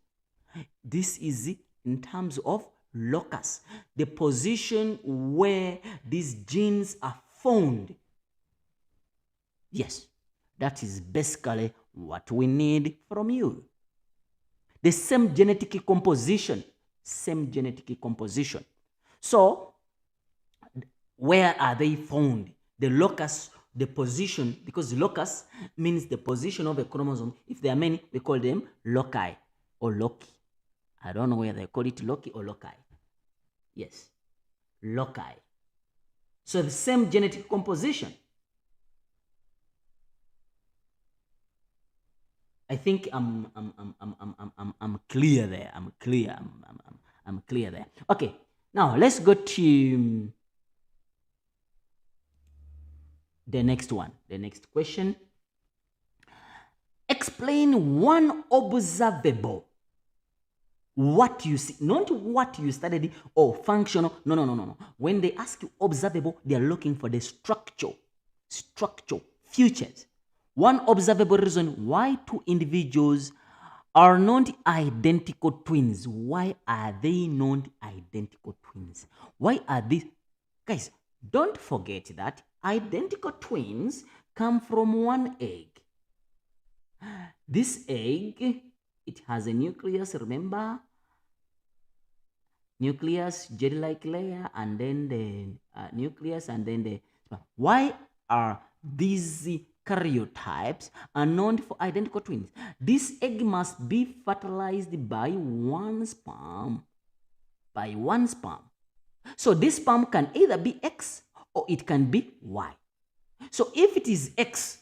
This is in terms of locus, the position where these genes are found. Yes, that is basically what we need from you. The same genetic composition. Same genetic composition. So, where are they found? The locus, the position, because locus means the position of a chromosome. If there are many, we call them loci or loci. I don't know whether they call it loci or loci. Yes, loci. So the same genetic composition. I think I'm clear there. I'm clear there. Okay, now let's go to the next one. The next question. Explain one observable. What you see, not what you studied or functional. No. When they ask you observable, they are looking for the structure, features. One observable reason why 2 individuals are not identical twins. Why are they not identical twins? Why are these Guys, don't forget that identical twins come from one egg. This egg, it has a nucleus, remember? Nucleus, jelly-like layer, and then the nucleus, and then the... Why are these karyotypes are known for identical twins? This egg must be fertilized by one sperm. By one sperm. So this sperm can either be X or it can be Y. So if it is X,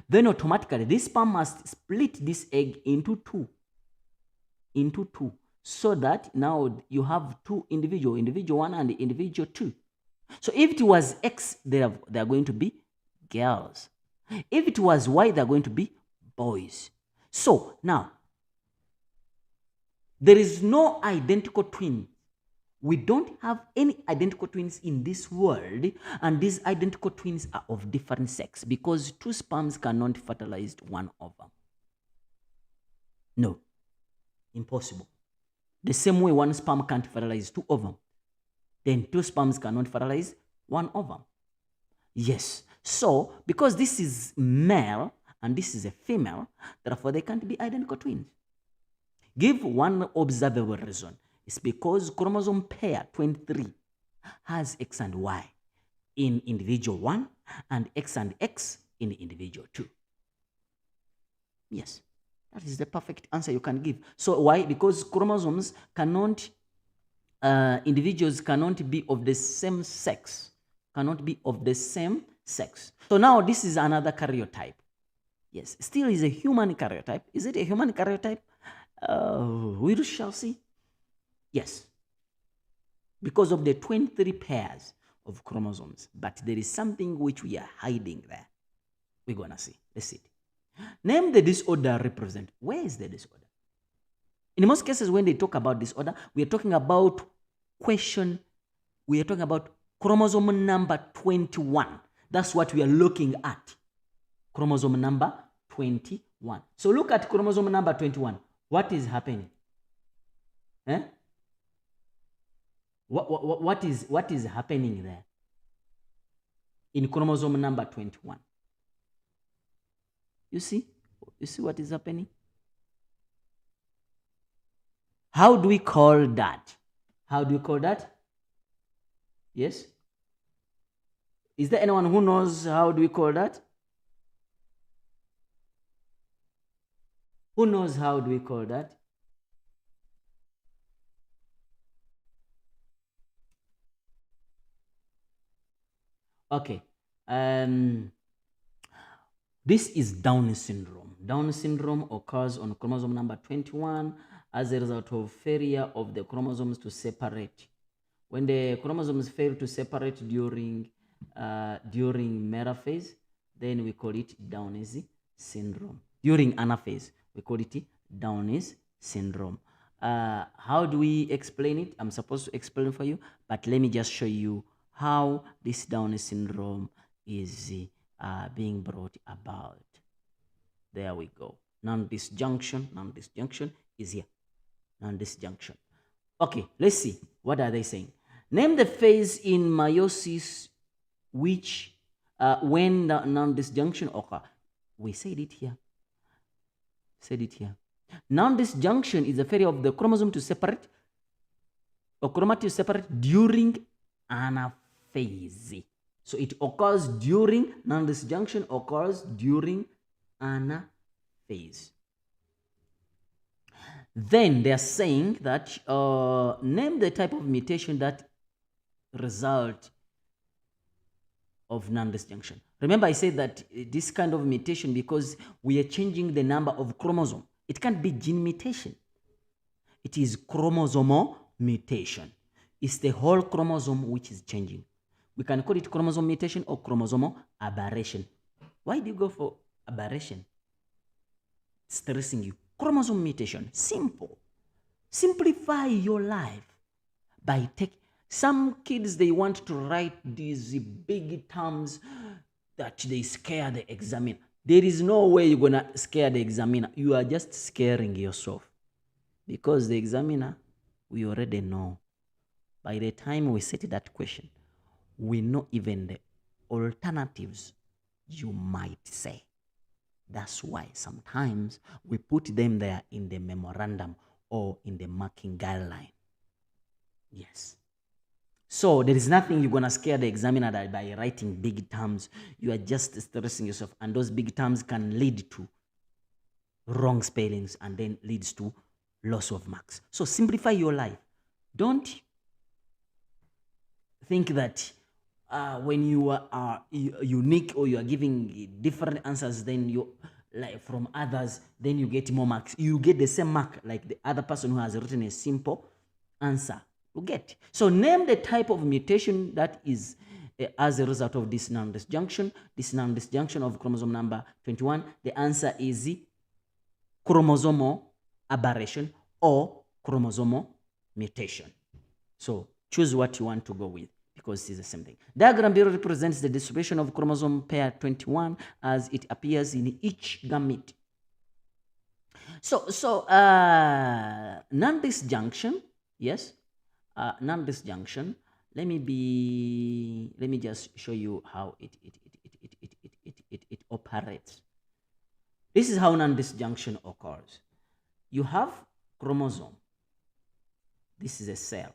then automatically this sperm must split this egg into two. So that now you have two individual 1 and individual 2. So if it was X, they are going to be girls. If it was Y, they are going to be boys. So now, there is no identical twin. We don't have any identical twins in this world, and these identical twins are of different sex because two sperms cannot fertilize one ovum. No, impossible. The same way one sperm can't fertilize two ovum, then two sperms cannot fertilize one ovum. Yes, so because this is male and this is a female, therefore they can't be identical twins. Give one observable reason. It's because chromosome pair 23 has X and Y in individual 1 and X and X in individual 2. Yes, that is the perfect answer you can give. So why? Because chromosomes cannot, individuals cannot be of the same sex. Cannot be of the same sex. So now this is another karyotype. Yes, still is a human karyotype. Is it a human karyotype? We shall see. Yes, because of the 23 pairs of chromosomes, but there is something which we are hiding there. We're gonna see. Let's see it. Name the disorder represent. Where is the disorder? In most cases, when they talk about disorder, we are talking about we are talking about chromosome number 21. That's what we are looking at. Chromosome number 21. So look at chromosome number 21. What is happening? Eh? What is happening there in chromosome number 21? You see what is happening? How do we call that? How do you call that? Yes? Is there anyone who knows how do we call that? Who knows how do we call that? Okay. This is Down syndrome. Down syndrome occurs on chromosome number 21 as a result of failure of the chromosomes to separate. When the chromosomes fail to separate during metaphase, then we call it Down syndrome. During anaphase, we call it Down syndrome. How do we explain it? I'm supposed to explain for you, but let me just show you how this Down syndrome is being brought about. There we go. Non-disjunction is here. Non-disjunction. Okay, let's see. What are they saying? Name the phase in meiosis which when the non-disjunction occurs. We said it here. Non-disjunction is a failure of the chromosome to separate or chromatid to separate during anaphase. So it occurs during, non-disjunction occurs during anaphase. Then they are saying that name the type of mutation that result of non-disjunction. Remember I said that this kind of mutation, because we are changing the number of chromosome, it can't be gene mutation. It is chromosomal mutation. It's the whole chromosome which is changing. We can call it chromosome mutation or chromosomal aberration. Why do you go for aberration? Stressing you. Chromosome mutation. Simple. Simplify your life by taking. Some kids, they want to write these big terms that they scare the examiner. There is no way you're going to scare the examiner. You are just scaring yourself. Because the examiner, we already know. By the time we set that question, we know even the alternatives you might say. That's why sometimes we put them there in the memorandum or in the marking guideline. Yes. So there is nothing you're going to scare the examiner that by writing big terms. You are just stressing yourself, and those big terms can lead to wrong spellings and then leads to loss of marks. So simplify your life. Don't think that when you are unique or you are giving different answers then you like from others, then you get more marks. You get the same mark like the other person who has written a simple answer. You get. So name the type of mutation that is as a result of this non-disjunction. This non-disjunction of chromosome number 21. The answer is chromosomal aberration or chromosomal mutation. So choose what you want to go with, because it's the same thing. Diagram below represents the distribution of chromosome pair 21 as it appears in each gamete. So non-disjunction, yes, non-disjunction. Let me just show you how it operates. This is how non-disjunction occurs. You have chromosome. This is a cell.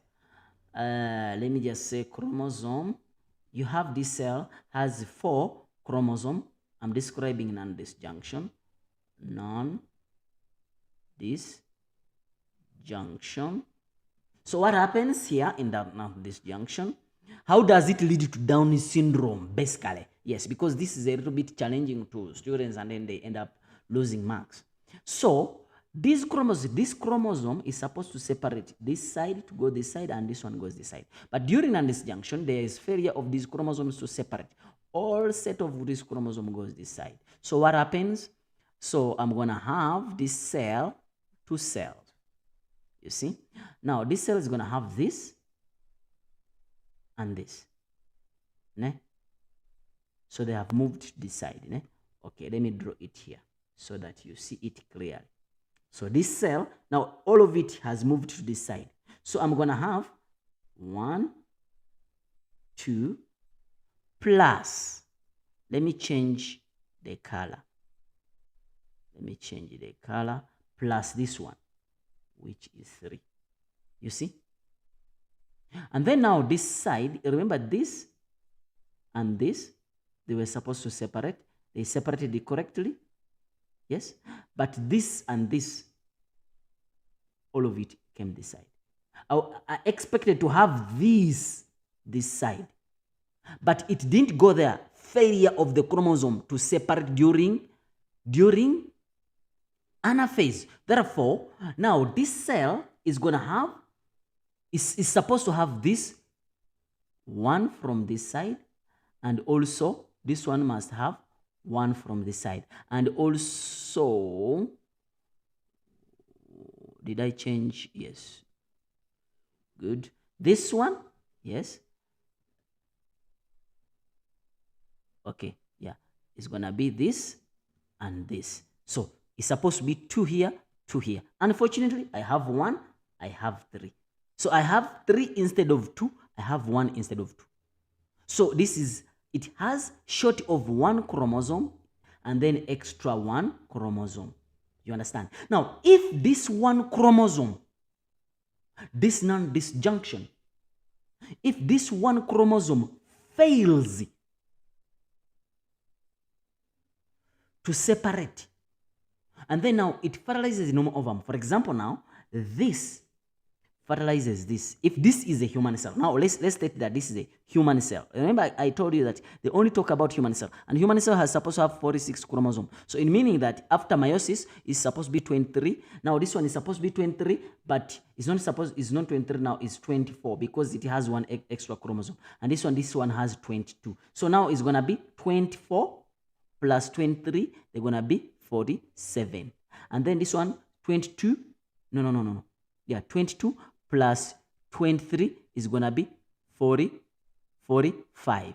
Let me just say chromosome. You have this cell has 4 chromosomes. I'm describing non-disjunction. Non-disjunction. So what happens here in that non-disjunction? How does it lead to Down syndrome, basically? Yes, because this is a little bit challenging to students and then they end up losing marks. So this chromosome is supposed to separate this side to go this side and this one goes this side. But during non-disjunction, there is failure of these chromosomes to separate. All set of this chromosome goes this side. So what happens? So I'm going to have this cell, 2 cells. You see? Now this cell is going to have this and this. Ne? So they have moved to this side. Ne? Okay, let me draw it here so that you see it clearly. So this cell, now all of it has moved to this side. So I'm going to have 1, 2, plus, let me change the color. Let me change the color, plus this one, which is 3. You see? And then now this side, remember this and this, they were supposed to separate. They separated it correctly. Yes? But this and this, all of it came this side. I expected to have this side. But it didn't go there. Failure of the chromosome to separate during anaphase. Therefore, now this cell is going to have, is supposed to have this one from this side, and also this one must have one from this side. And also, did I change? Yes. Good. This one, yes. Okay, yeah. It's going to be this and this. So it's supposed to be 2 here, 2 here. Unfortunately, I have 1, I have 3. So I have 3 instead of 2, I have 1 instead of 2. So this is, it has short of 1 chromosome and then extra 1 chromosome. You understand? Now, if this 1 chromosome, this non-disjunction, if this 1 chromosome fails to separate, and then now it fertilizes the normal ovum. For example, now this fertilizes this. If this is a human cell, now let's state that this is a human cell. Remember, I told you that they only talk about human cell, and human cell has supposed to have 46 chromosomes. So in meaning that after meiosis, it's supposed to be 23. Now this one is supposed to be 23, but it's not 23 now. It's 24 because it has 1 extra chromosome, and this one has 22. So now it's gonna be 24 plus 23. They're gonna be 47, and then this one 22. No. Yeah, 22 plus 23 is going to be 45.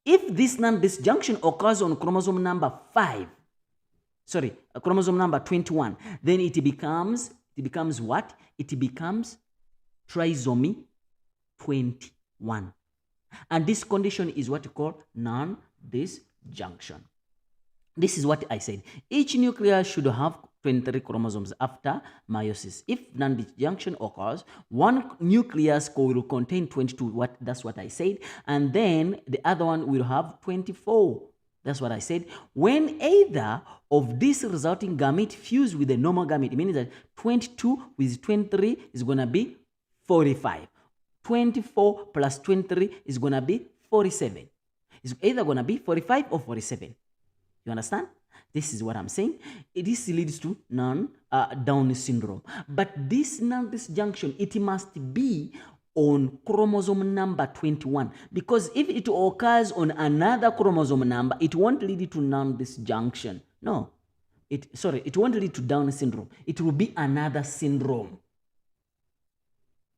If this non-disjunction occurs on chromosome number 5, chromosome number 21, then it becomes what? It becomes trisomy 21. And this condition is what you call non-disjunction. This is what I said. Each nucleus should have 23 chromosomes after meiosis. If non-disjunction occurs, one nucleus will contain 22. That's what I said. And then the other one will have 24. That's what I said. When either of these resulting gamete fuse with the normal gamete, it means that 22 with 23 is going to be 45. 24 plus 23 is going to be 47. It's either going to be 45 or 47. You understand? This is what I'm saying. This leads to Down syndrome. But this non-disjunction, it must be on chromosome number 21. Because if it occurs on another chromosome number, it won't lead to non-disjunction. No. It won't lead to Down syndrome. It will be another syndrome.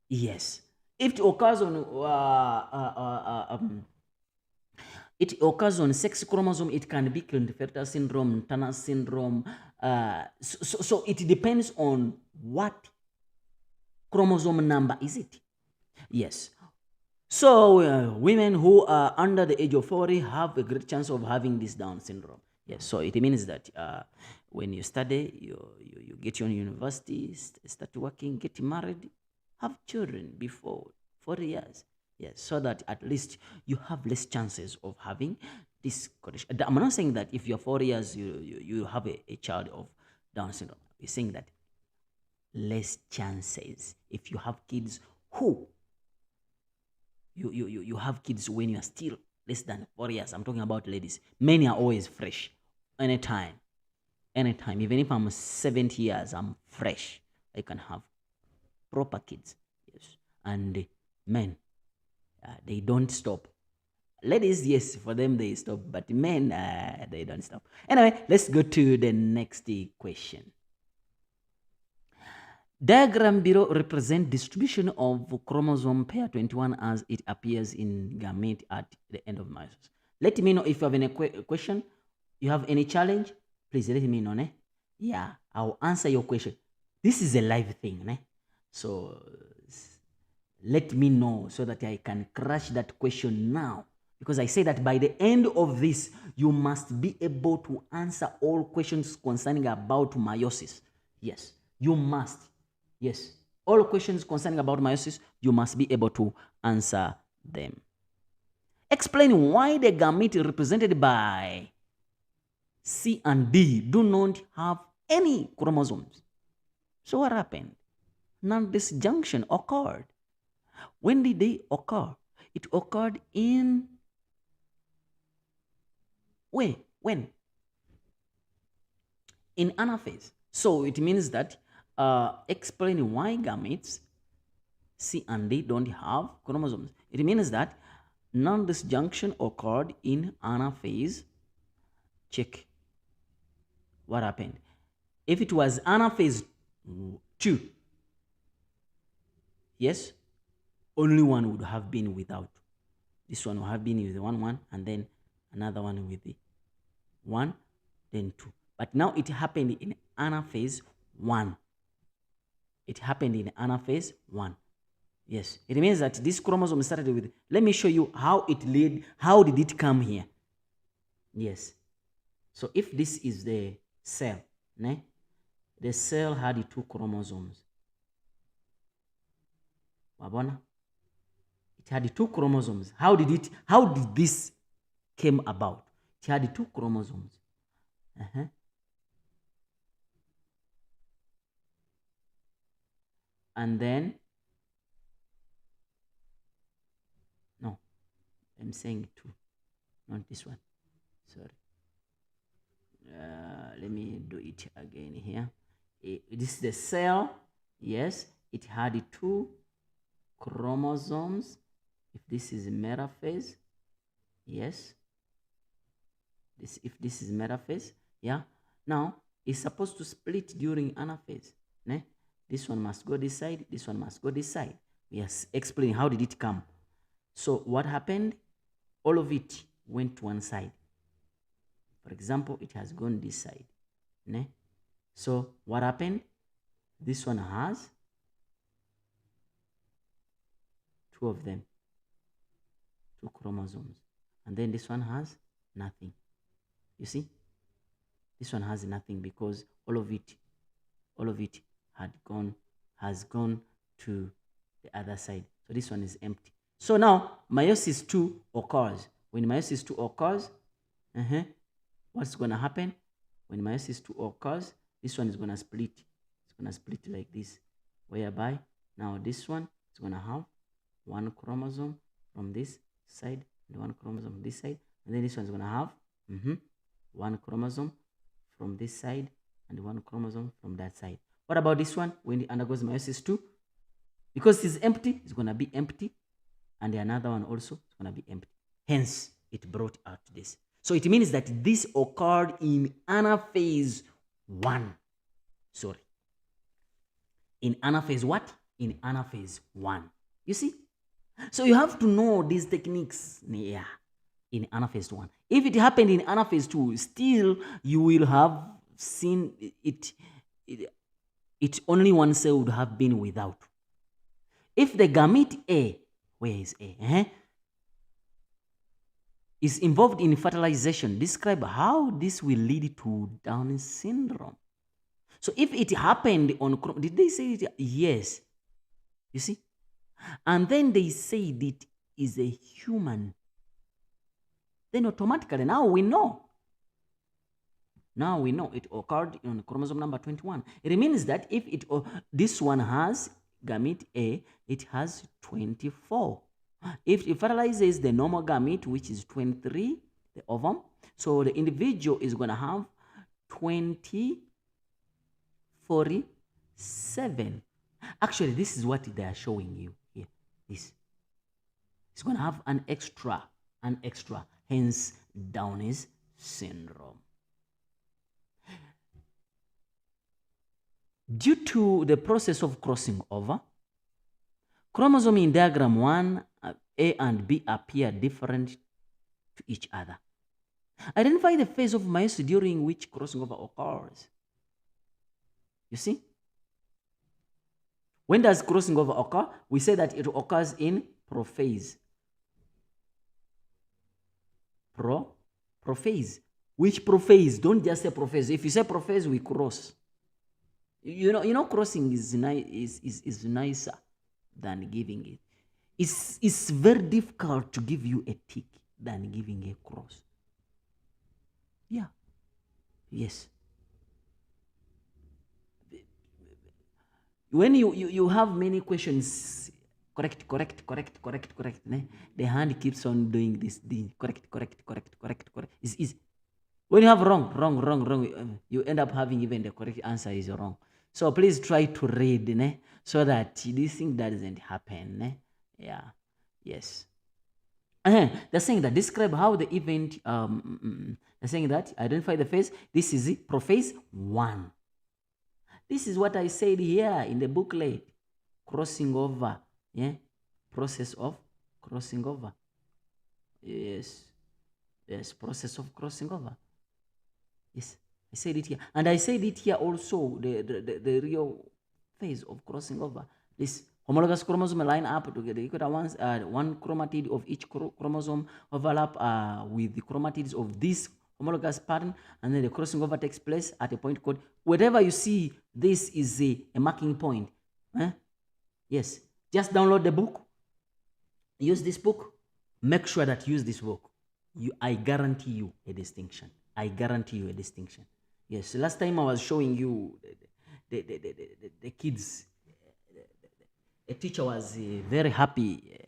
Yes. If it occurs on sex chromosome, it can be Klinefelter syndrome, Turner syndrome. So it depends on what chromosome number is it. Yes. So women who are under the age of 40 have a great chance of having this Down syndrome. Yes. So it means that when you study, you get your university, start working, get married, have children before 40 years. Yes, so that at least you have less chances of having this condition. I'm not saying that if you're 40 years, you have a child of Down syndrome. We're saying that less chances if you have kids who you have kids when you are still less than 4 years. I'm talking about ladies. Men are always fresh. Anytime. Even if I'm 70 years, I'm fresh. I can have proper kids. Yes. And men, they don't stop. Ladies, yes, for them they stop, but men, they don't stop. Anyway, let's go to the next question. Diagram below represent distribution of chromosome pair 21 as it appears in gamete at the end of meiosis. Let me know if you have any question. You have any challenge? Please let me know. Yeah, I'll answer your question. This is a live thing. So let me know so that I can crush that question now. Because I say that by the end of this, you must be able to answer all questions concerning about meiosis. Yes, you must. Yes, all questions concerning about meiosis, you must be able to answer them. Explain why the gamete represented by C and D do not have any chromosomes. So what happened? Non-disjunction occurred. When did they occur? It occurred in when? In anaphase. So it means that explain why gametes C and D don't have chromosomes. It means that non-disjunction occurred in anaphase. Check what happened. If it was anaphase 2, yes, only one would have been without. This one would have been with 1, and then another one with the 1, then 2. But now it happened in anaphase 1. It happened in anaphase 1. Yes, it means that this chromosome started with, let me show you how it led, how did it come here? Yes. So if this is the cell, the cell had 2 chromosomes. Wabona? It had 2 chromosomes. How did this came about? It had 2 chromosomes. And then, no, I'm saying 2, not this one. Sorry. Let me do it again here. This is the cell. Yes, it had 2 chromosomes. If this is metaphase, yes. If this is metaphase, yeah. Now it's supposed to split during anaphase. This one must go this side. This one must go this side. We are explaining how did it come. So what happened? All of it went to one side. For example, it has gone this side. So what happened? This one has 2 of them. 2 chromosomes. And then this one has nothing. You see? This one has nothing because all of it has gone to the other side. So this one is empty. So now meiosis 2 occurs. When meiosis 2 occurs, what's going to happen? When meiosis 2 occurs, this one is going to split. It's going to split like this, whereby now this one is going to have 1 chromosome from this side and 1 chromosome from this side. And then this one is going to have 1 chromosome from this side and 1 chromosome from that side. What about this one when it undergoes meiosis 2? Because it's empty, it's going to be empty. And the another one also is going to be empty. Hence, it brought out this. So it means that this occurred in anaphase 1. Sorry. In anaphase what? In anaphase 1. You see? So you have to know these techniques in anaphase 1. If it happened in anaphase 2, still you will have seen it only one cell would have been without. If the gamete A, where is A? Is involved in fertilization, describe how this will lead to Down syndrome. So if it happened on, did they say it? Yes. You see? And then they said it is a human. Then automatically, now we know. Now we know it occurred on chromosome number 21. It means that if this one has gamete A, it has 24. If it fertilizes the normal gamete, which is 23, the ovum, so the individual is going to have 47. Actually, this is what they are showing you here. This. It's going to have an extra, hence Down syndrome. Due to the process of crossing over, chromosome in diagram 1, A and B appear different to each other. Identify the phase of meiosis during which crossing over occurs. You see? When does crossing over occur? We say that it occurs in prophase. Prophase. Which prophase? Don't just say prophase. If you say prophase, we cross. You know, crossing is nicer than giving it. It's very difficult to give you a tick than giving a cross. Yeah. Yes. When you have many questions, correct. The hand keeps on doing this. Correct. It's easy. When you have wrong, you end up having even the correct answer is wrong. So please try to read, so that this thing doesn't happen. Yeah. Yes. They're saying that describe how the event. They're saying that identify the phase. This is it. Prophase 1. This is what I said here in the booklet. Crossing over. Yeah. Process of crossing over. Yes. Process of crossing over. Yes. I said it here. And I said it here also, the real phase of crossing over. This homologous chromosome line up together. You could have one chromatid of each chromosome overlap with the chromatids of this homologous pattern, and then the crossing over takes place at a point called, whatever you see, this is a marking point. Yes. Just download the book. Use this book. Make sure that you use this book. I guarantee you a distinction. Yes, last time I was showing you the kids. A teacher was very happy,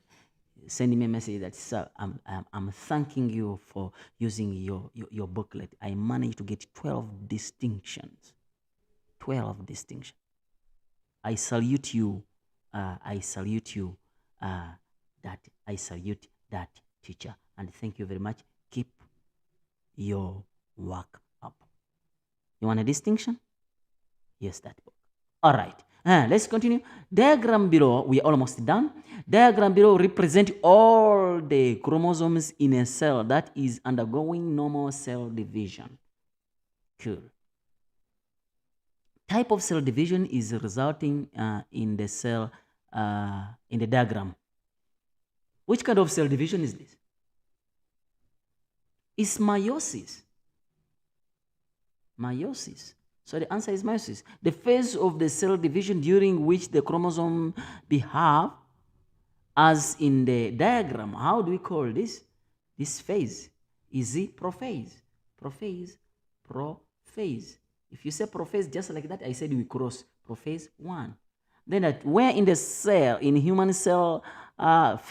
sending me a message that, sir, I'm thanking you for using your booklet. I managed to get 12 distinctions. 12 distinctions. I salute you. I salute that teacher, and thank you very much. Keep your work up. You want a distinction? Yes, that book. All right. Let's continue. Diagram below, we are almost done. Diagram below represent all the chromosomes in a cell that is undergoing normal cell division. Cool. Type of cell division is resulting in the cell, in the diagram. Which kind of cell division is this? is meiosis. Meiosis. So the answer is meiosis. The phase of the cell division during which the chromosome behave as in the diagram. How do we call this? This phase. Is it prophase? Prophase. Prophase. If you say prophase just like that, I said we cross prophase 1. Then where in the cell, in human cell,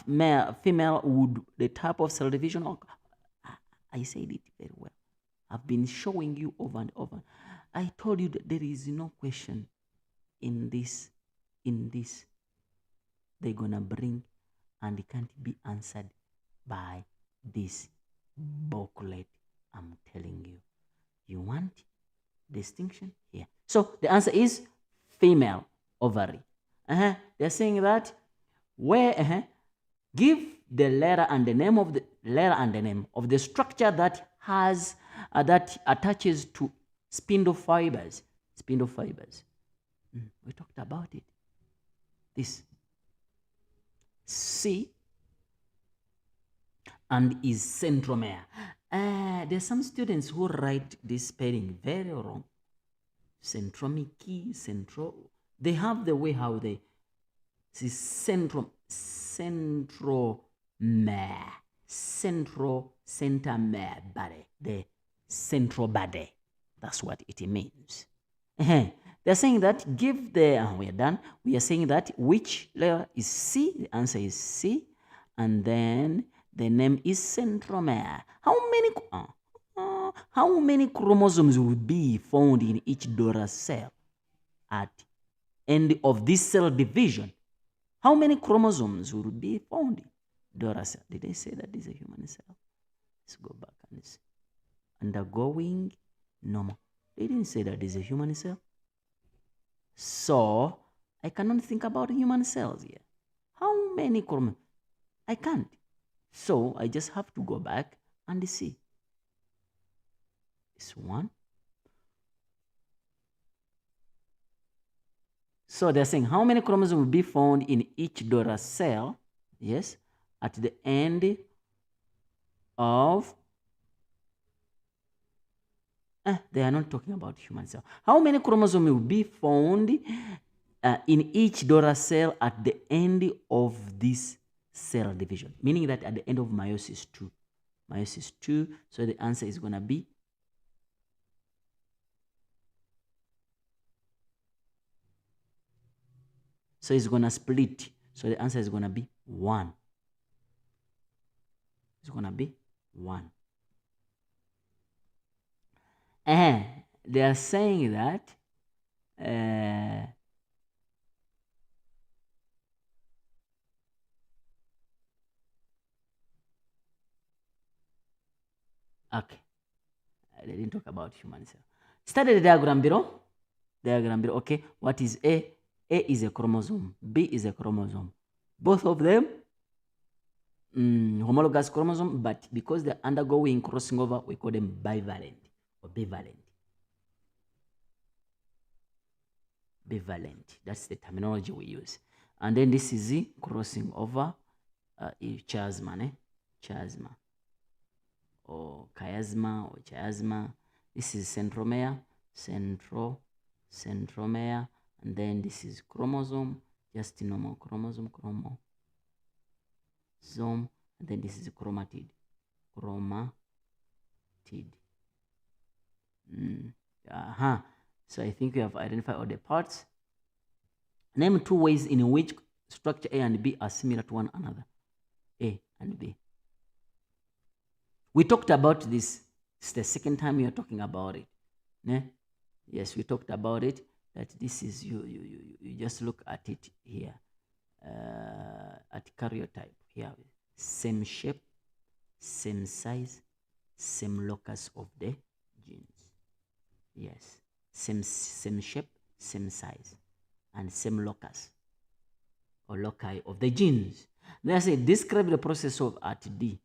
female would the type of cell division occur? I said it very well. I've been showing you over and over. I told you that there is no question in this. They're gonna bring, and it can't be answered by this booklet. I'm telling you. You want distinction here. So the answer is female ovary. They're saying that where give the letter and the name of the structure that has that attaches to spindle fibers. Spindle fibers. We talked about it. This C and is centromere. There's some students who write this spelling very wrong. Centromic, centro. They have the way how they see centromere, centromere body, the central body. That's what it means. They're saying that give the, we are done. We are saying that which letter is C? The answer is C. And then the name is centromere. How many chromosomes will be found in each daughter cell at end of this cell division? How many chromosomes will be found in daughter cell? Did they say that this is a human cell? Let's go back and see. Undergoing normal. They didn't say that this is a human cell. So I cannot think about human cells here. How many chromosomes? I can't. So I just have to go back and see. This one. So they're saying how many chromosomes will be found in each daughter cell, yes, at the end of, they are not talking about human cell. How many chromosomes will be found in each daughter cell at the end of this cell division? Meaning that at the end of meiosis 2. Meiosis 2, so the answer is going to be so it's going to split. So the answer is going to be 1. It's going to be 1. And they are saying that okay. They didn't talk about human cell. Study the diagram below. Okay. What is A? A is a chromosome. B is a chromosome. Both of them homologous chromosome, but because they're undergoing crossing over, we call them bivalent or bivalent. Bivalent. That's the terminology we use. And then this is the crossing over chiasma, chiasma or chiasma or chiasma. This is centromere, centromere, and then this is chromosome, just normal chromosome, and then this is chromatid. So I think we have identified all the parts. Name 2 ways in which structure A and B are similar to one another. A and B. We talked about this. It's the second time we are talking about it. Yes, we talked about it. That this is you just look at it here. At karyotype here, same shape, same size, same locus of the genes. Yes, same shape, same size, and same locus or loci of the genes. They say describe the process of at D.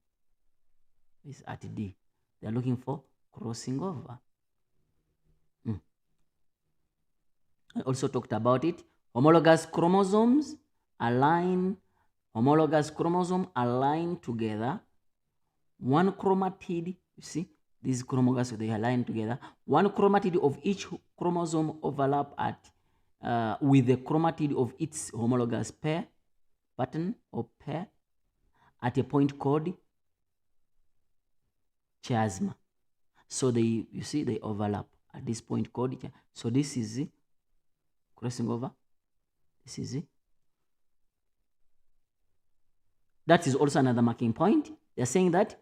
It's at D. They're looking for crossing over. I also talked about it. Homologous chromosomes align together. One chromatid You see, these chromosomes, they align together. One chromatid of each chromosome overlap with the chromatid of its homologous pattern or pair at a point called chiasma. So you see, they overlap at this point called. So this is crossing over. This is that is also another marking point. They're saying that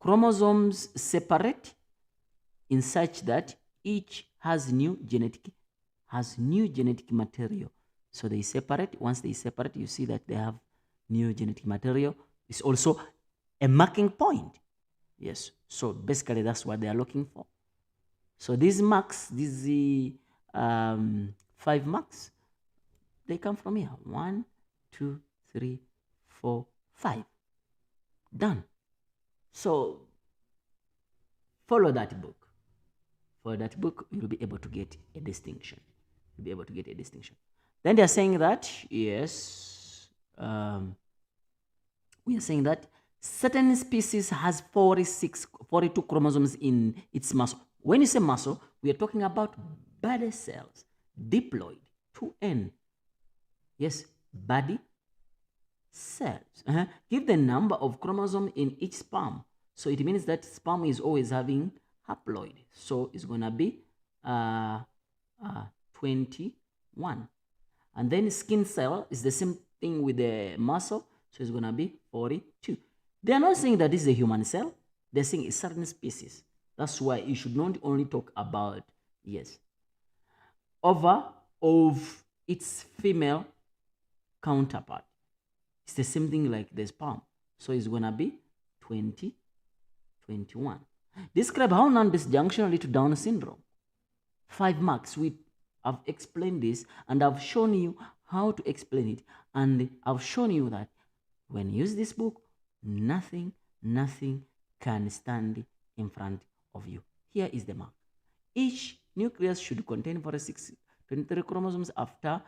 chromosomes separate in such that each has new genetic material. So they separate. Once they separate, you see that they have new genetic material. It's also a marking point. Yes. So basically, that's what they are looking for. So these marks, these 5 marks, they come from here. 1, 2, 3, 4, 5. Done. So follow that book. For that book, you'll be able to get a distinction. You'll be able to get a distinction. Then they're saying that, yes, we are saying that certain species has 42 chromosomes in its muscle. When you say muscle, we are talking about body cells, diploid, 2N. Yes, body cells. Give the number of chromosomes in each sperm. So it means that sperm is always having haploid. So it's going to be 21. And then skin cell is the same thing with the muscle. So it's going to be 42. They are not saying that this is a human cell. They're saying it's certain species. That's why you should not only talk about, yes, ova of its female counterpart. It's the same thing like the sperm. So it's going to be 20, 21. Describe how non-disjunction leads to Down syndrome. 5 marks. I've explained this and I've shown you how to explain it. And I've shown you that when you use this book, nothing can stand in front of you. Here is the mark. Each nucleus should contain 23 chromosomes after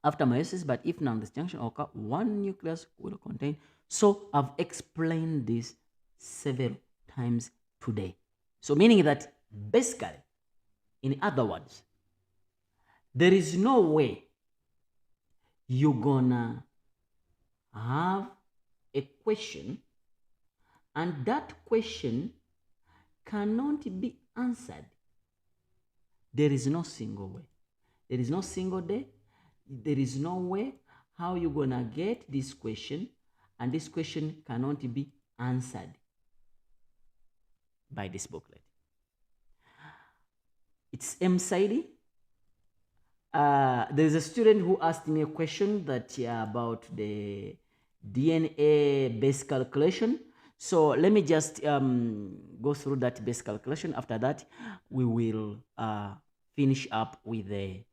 after meiosis, but if non-disjunction occur, 1 nucleus will contain. So I've explained this several times today. So meaning that basically, in other words, there is no way you're gonna have a question and that question cannot be answered. There is no single way. There is no single day. There is no way how you're gonna get this question and this question cannot be answered by this booklet. It's M.Saidi. There's a student who asked me a question that about the DNA base calculation. So let me just go through that base calculation. After that, we will finish up with the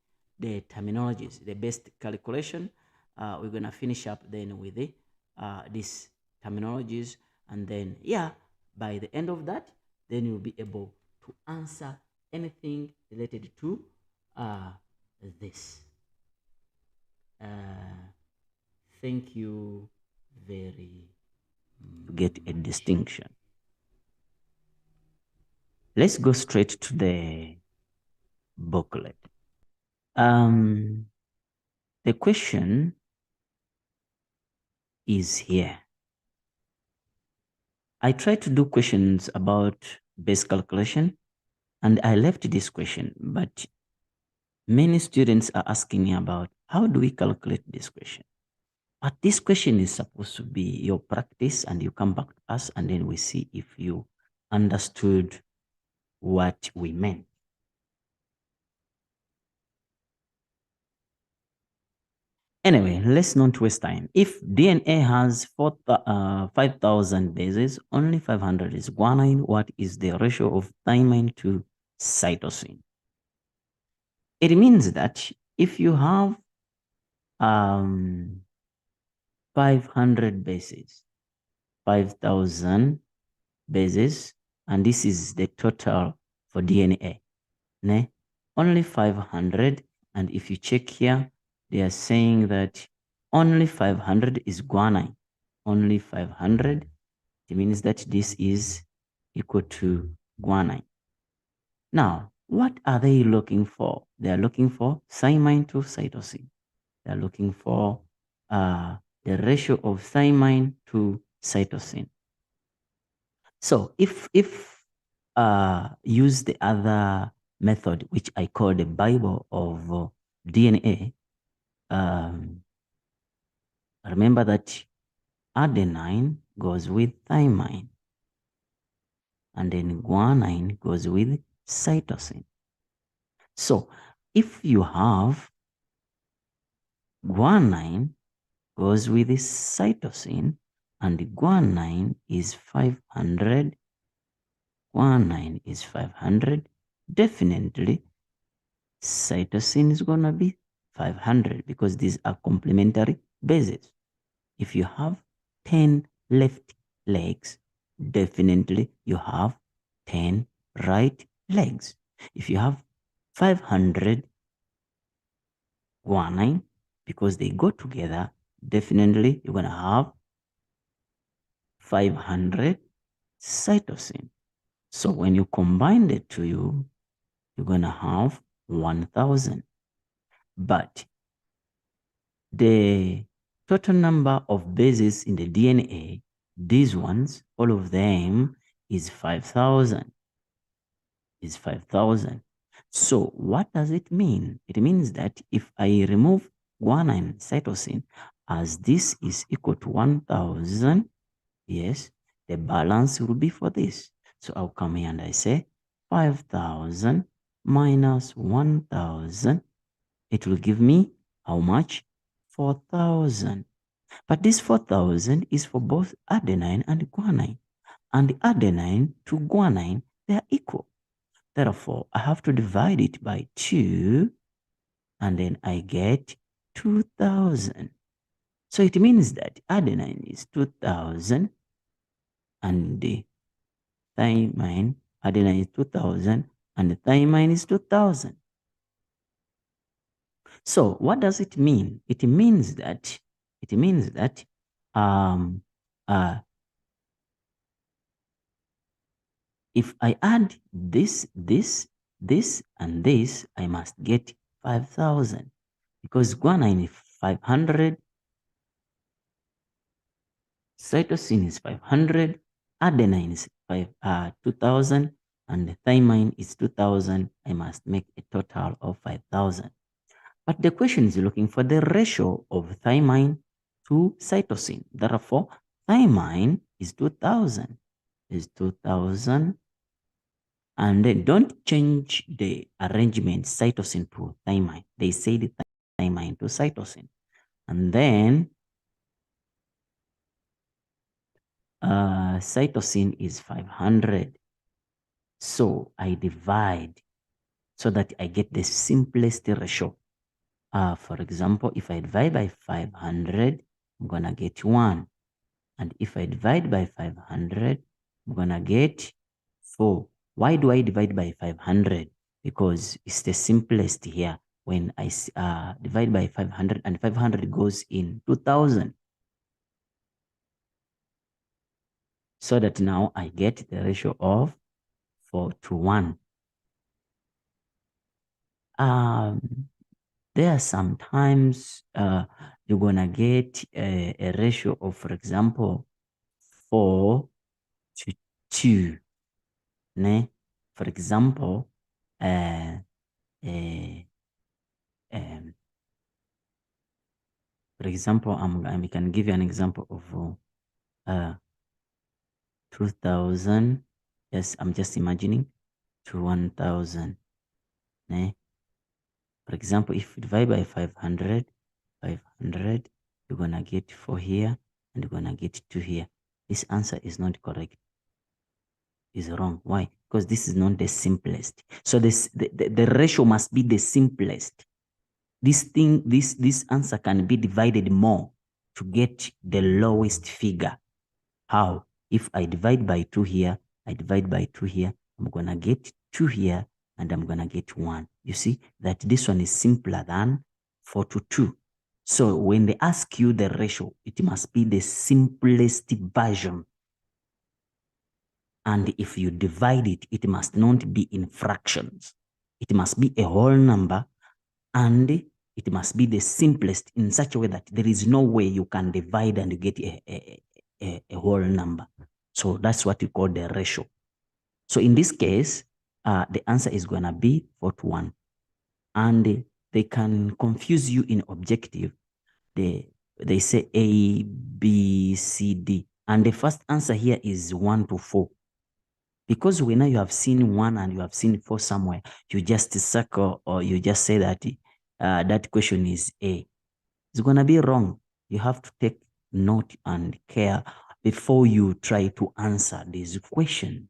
terminologies, the base calculation. We're gonna finish up then with the these terminologies, and then by the end of that, then you'll be able to answer anything related to this. Thank you very much. Get a distinction. Let's go straight to the booklet. The question is here. I tried to do questions about base calculation and I left this question, but many students are asking me about how do we calculate this question? But this question is supposed to be your practice and you come back to us and then we see if you understood what we meant. Anyway, let's not waste time. If DNA has 5,000 bases, only 500 is guanine. What is the ratio of thymine to cytosine? It means that if you have 500 bases, 5,000 bases, and this is the total for DNA, only 500, and if you check here, they are saying that only 500 is guanine. Only 500 It means that this is equal to guanine. Now, what are they looking for? They are looking for thymine to cytosine. They are looking for the ratio of thymine to cytosine. So if use the other method, which I call the Bible of DNA, remember that adenine goes with thymine, and then guanine goes with cytosine. So if you have guanine goes with the cytosine, and the guanine is 500, guanine is 500, definitely cytosine is going to be 500 because these are complementary bases. If you have 10 left legs, definitely you have 10 right legs. If you have 500 guanine, because they go together, definitely you're going to have 500 cytosine. So when you combine the two, you're going to have 1000. But the total number of bases in the DNA, these ones, all of them is 5,000. Is 5,000. So what does it mean? It means that if I remove guanine cytosine, as this is equal to 1,000, yes, the balance will be for this. So I'll come here and I say 5,000 minus 1,000. It will give me how much? 4,000. But this 4,000 is for both adenine and guanine. And the adenine to guanine, they are equal. Therefore, I have to divide it by 2, and then I get 2,000. So it means that adenine is 2,000, and the thymine, adenine is 2,000, and the thymine is 2,000. So what does it mean? It means that if I add this, and this, I must get 5,000 because guanine is 500, cytosine is 500, adenine is 2,000, and the thymine is 2,000. I must make a total of 5,000. But the question is looking for the ratio of thymine to cytosine. Therefore, thymine is 2,000. Is 2,000. And then don't change the arrangement cytosine to thymine. They say the thymine to cytosine. And then cytosine is 500. So I divide so that I get the simplest ratio. For example, if I divide by 500, I'm going to get 1. And if I divide by 500, I'm going to get 4. Why do I divide by 500? Because it's the simplest here. When I divide by 500, and 500 goes in 2,000. So that now I get the ratio of 4 to 1. There are sometimes you're going to get a ratio of, for example, 4 to 2. Ne? For example, I can give you an example of 2,000. Yes, I'm just imagining to 1,000. Ne? For example, if you divide by 500, you're going to get 4 here, and you're going to get 2 here. This answer is not correct. Is wrong. Why? Because this is not the simplest. So the ratio must be the simplest. This answer can be divided more to get the lowest figure. How? If I divide by 2 here, I divide by 2 here, I'm going to get 2 here, and I'm going to get 1. You see that this one is simpler than 4 to 2. So when they ask you the ratio, it must be the simplest version. And if you divide it, it must not be in fractions. It must be a whole number, and it must be the simplest in such a way that there is no way you can divide and you get a whole number. So that's what we call the ratio. So in this case, the answer is going to be 4:1. And they can confuse you in objective. They say A, B, C, D. And the first answer here is 1-4. Because when you have seen 1 and you have seen 4 somewhere, you just circle or you just say that that question is A. It's going to be wrong. You have to take note and care before you try to answer these questions.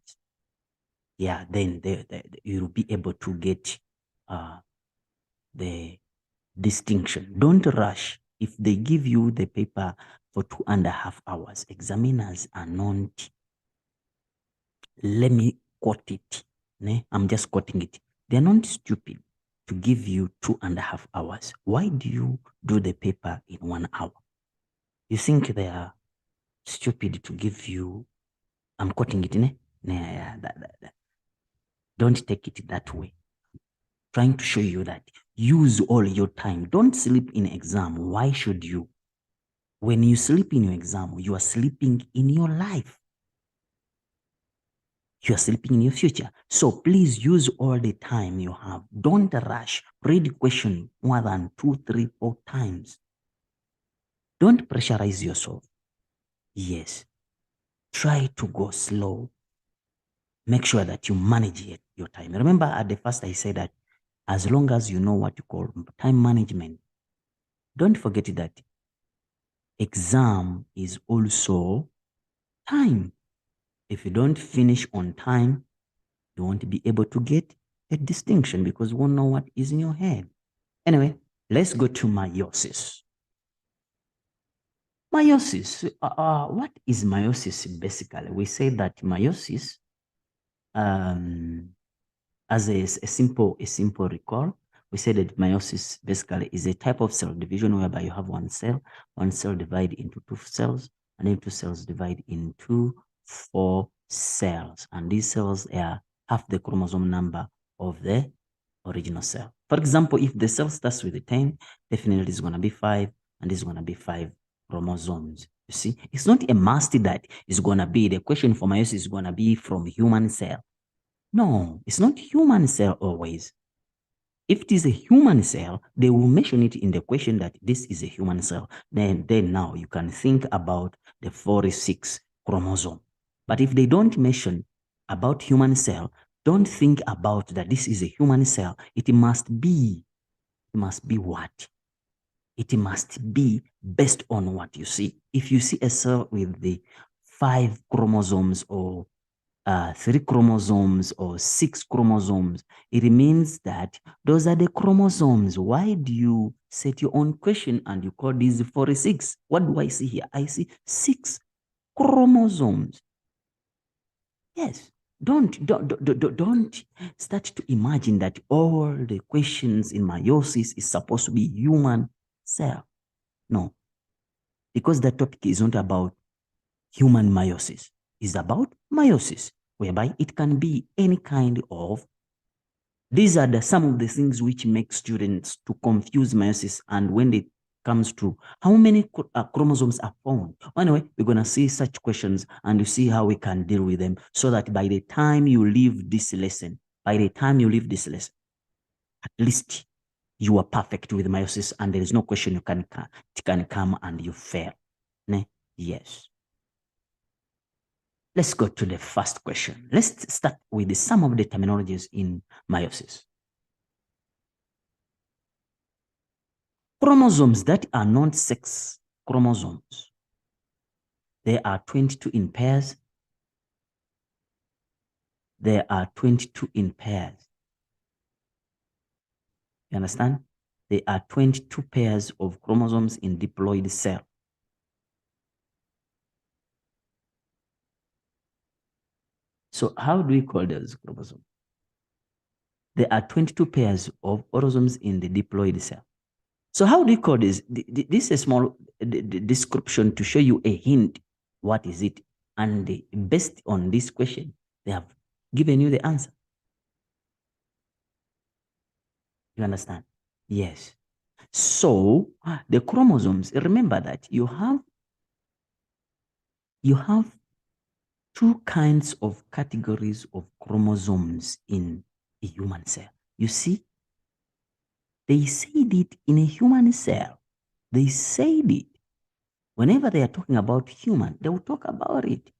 Yeah, then you'll be able to get the distinction. Don't rush. If they give you the paper for 2.5 hours, examiners are not, let me quote it. I'm just quoting it. They're not stupid to give you 2.5 hours. Why do you do the paper in 1 hour? You think they are stupid to give you, I'm quoting it, Don't take it that way. Trying to show you that use all your time. Don't sleep in exam. Why should you? When you sleep in your exam, you are sleeping in your life. You are sleeping in your future. So please use all the time you have. Don't rush. Read the question more than 2, 3, 4 times. Don't pressurize yourself. Yes. Try to go slow. Make sure that you manage your time. Remember at the first I said that as long as you know what you call time management, don't forget that exam is also time. If you don't finish on time, you won't be able to get a distinction because you won't know what is in your head. Anyway, let's go to meiosis. Meiosis, what is meiosis basically? We say that meiosis, as a simple recall, we say that meiosis basically is a type of cell division whereby you have one cell divide into 2 cells, and then 2 cells divide into 4 cells. And these cells are half the chromosome number of the original cell. For example, if the cell starts with a 10, definitely it's going to be 5, and it's going to be 5 chromosomes. You see, it's not a must that it's going to be, the question for meiosis is going to be from human cell. No, it's not human cell always. If it is a human cell, they will mention it in the question that this is a human cell. Then now you can think about the 46 chromosome. But if they don't mention about human cell, don't think about that this is a human cell. It must be what? It must be based on what you see. If you see a cell with the 5 chromosomes or 3 chromosomes or 6 chromosomes, it means that those are the chromosomes. Why do you set your own question and you call these 46? What do I see here? I see 6 chromosomes. Yes. Don't start to imagine that all the questions in meiosis is supposed to be human cell. No. Because the topic is not about human meiosis. It's about meiosis, whereby it can be any kind of. These are some of the things which make students to confuse meiosis, and when it comes to how many chromosomes are found. Anyway, we're going to see such questions and you see how we can deal with them so that by the time you leave this lesson, at least you are perfect with meiosis and there is no question it can come and you fail. Ne? Yes. Let's go to the first question. Let's start with some of the terminologies in meiosis. Chromosomes that are non-sex chromosomes. There are 22 in pairs. There are 22 in pairs. You understand? There are 22 pairs of chromosomes in diploid cell. So how do we call those chromosomes? There are 22 pairs of chromosomes in the diploid cell. So how do you call this? This is a small description to show you a hint. What is it? And based on this question, They have given you the answer. You understand? Yes. So the chromosomes, remember that you have two kinds of categories of chromosomes in a human cell. You see, they said it in a human cell. They said it. Whenever they are talking about human, they will talk about it.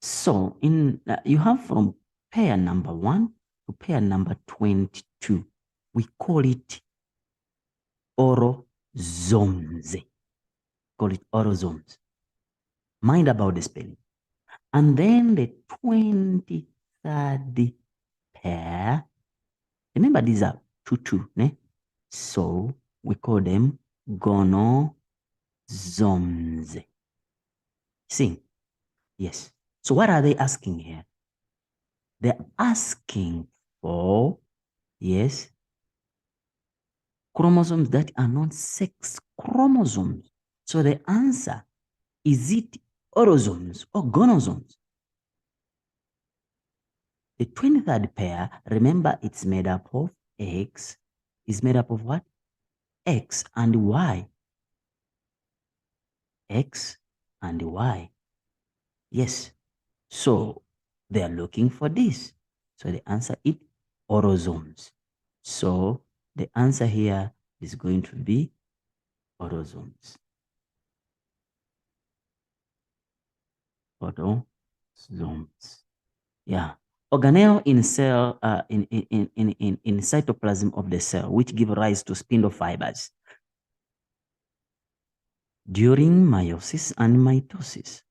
So you have from pair number 1 to pair number 22. We call it orosomes. Call it orosomes. Mind about the spelling. And then the 23rd pair, remember these are 2, ne? So we call them gonosomes. See? Yes. So what are they asking here? They're asking for, yes, chromosomes that are not sex chromosomes. So the answer, is it orosomes or gonosomes? The 23rd pair, remember it's made up of X, is made up of what? X and Y. X and Y. Yes. So they are looking for this. So the answer is orosomes. So the answer here is going to be orosomes. Orosomes. Yeah. Organelle in cell in cytoplasm of the cell, which give rise to spindle fibers during meiosis and mitosis.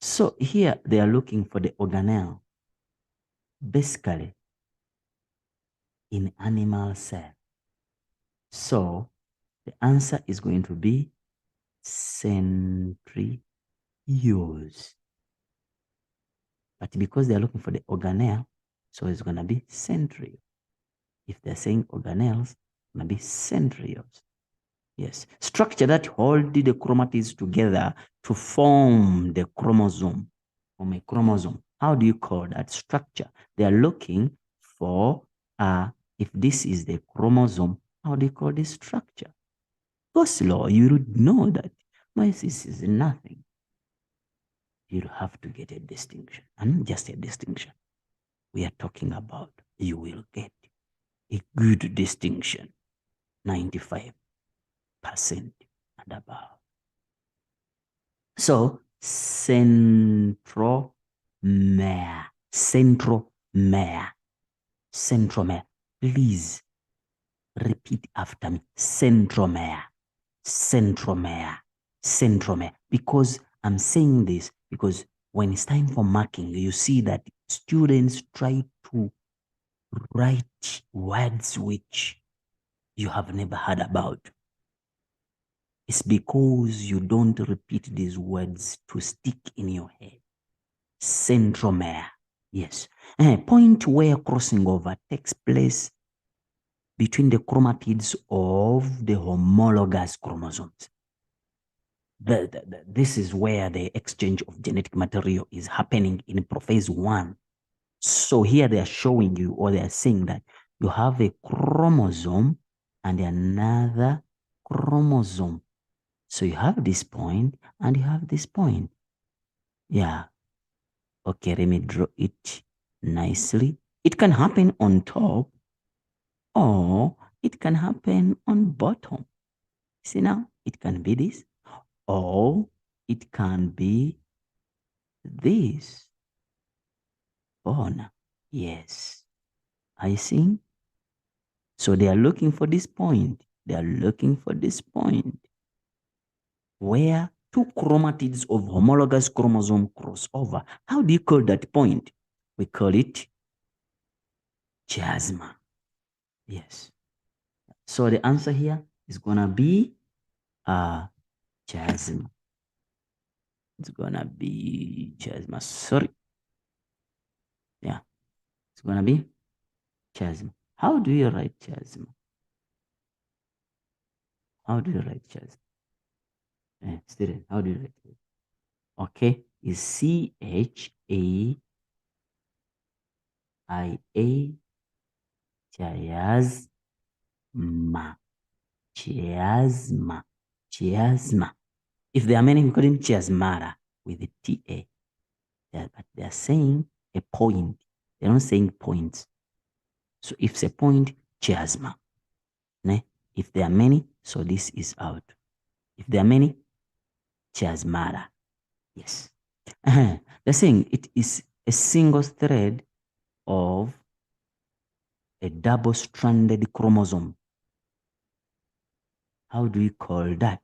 So here they are looking for the organelle, basically in animal cell. So the answer is going to be centrioles. But because they are looking for the organelle, so it's going to be centriole. If they're saying organelles, it's going to be centrioles. Yes. Structure that hold the chromatids together to form the chromosome. From a chromosome. How do you call that structure? They are looking for, if this is the chromosome, how do you call this structure? Go slow, you would know that meiosis is nothing. You have to get a distinction, and just a distinction. We are talking about, you will get a good distinction, 95% and above. So, centromere. Please repeat after me. Centromere. Because I'm saying this because when it's time for marking, you see that students try to write words which you have never heard about. It's because you don't repeat these words to stick in your head. Centromere. Yes. Point where crossing over takes place between the chromatids of the homologous chromosomes. This is where the exchange of genetic material is happening in prophase 1. So here they are showing you, or they are saying that you have a chromosome and another chromosome. So you have this point and you have this point. Yeah. Okay, let me draw it nicely. It can happen on top or it can happen on bottom. See now, it can be this or it can be this. On. Yes. I see. So they are looking for this point. They are looking for this point where two chromatids of homologous chromosome cross over. How do you call that point? We call it chiasma. Yes. So the answer here is gonna be chiasma. It's gonna be chiasma. Sorry. Yeah. It's gonna be chiasma. How do you write chiasma? How do you write chiasma? Student, how do you write it? Okay, is CHASMA. IA chiasma. Chiasma. Chiasma. If there are many, we call them chiasmata with the TA. But they are saying a point. They're not saying points. So if it's a point, chiasma. Ne? If there are many, so this is out. If there are many, chiasmata. Yes. They're saying it is a single thread of a double-stranded chromosome. How do we call that?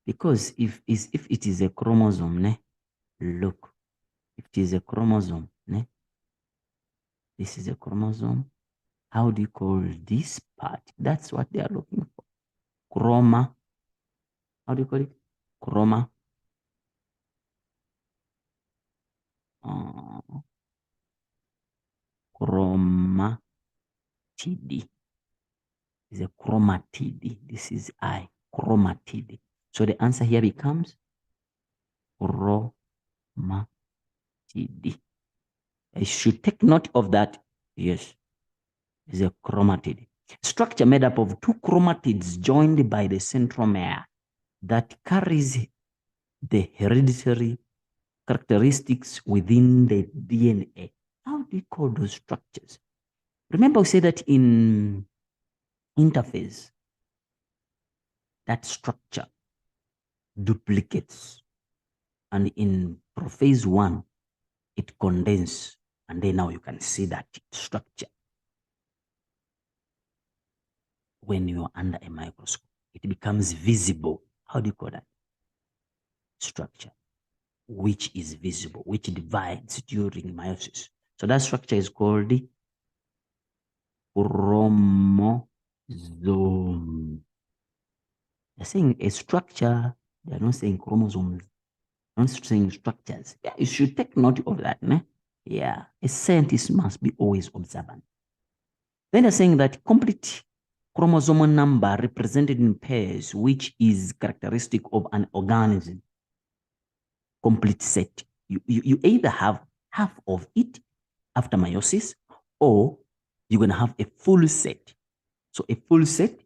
Because if it is a chromosome, ne? Look, if it is a chromosome, ne? This is a chromosome. How do you call this part? That's what they are looking for. Chroma. How do you call it? Chroma. Chromatid. Is a chromatid. This is I. Chromatid. So the answer here becomes chromatid. I should take note of that. Yes. Is a chromatid. Structure made up of two chromatids joined by the centromere that carries the hereditary characteristics within the DNA. How do you call those structures? Remember, we said that in interphase, that structure duplicates. And in prophase 1, it condenses. And then now you can see that structure when you're under a microscope. It becomes visible. How do you call that? Structure, which is visible, which divides during meiosis. So that structure is called the chromosome. They're saying a structure, they're not saying chromosomes, they're not saying structures. Yeah, you should take note of that. Ne? Yeah, a scientist must be always observant. Then they're saying that complete chromosome number represented in pairs, which is characteristic of an organism. Complete set. You either have half of it after meiosis, or you're going to have a full set. So a full set,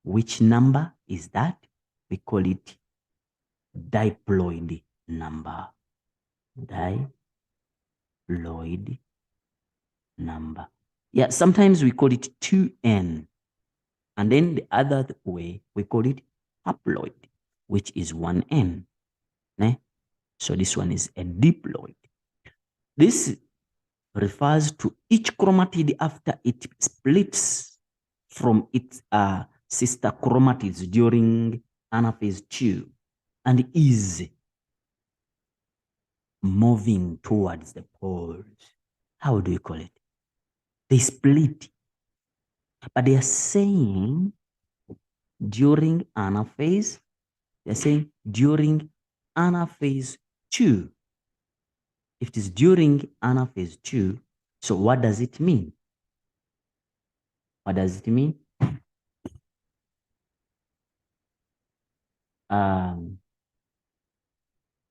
which number is that? We call it diploid number. Diploid number. Yeah, sometimes we call it 2n. And then the other way, we call it haploid, which is 1n. Ne? So this one is a diploid. This refers to each chromatid after it splits from its sister chromatids during anaphase 2 and is moving towards the poles. How do you call it? They split. But they are saying during anaphase, they're saying during anaphase 2. If it is during anaphase 2, so what does it mean? What does it mean?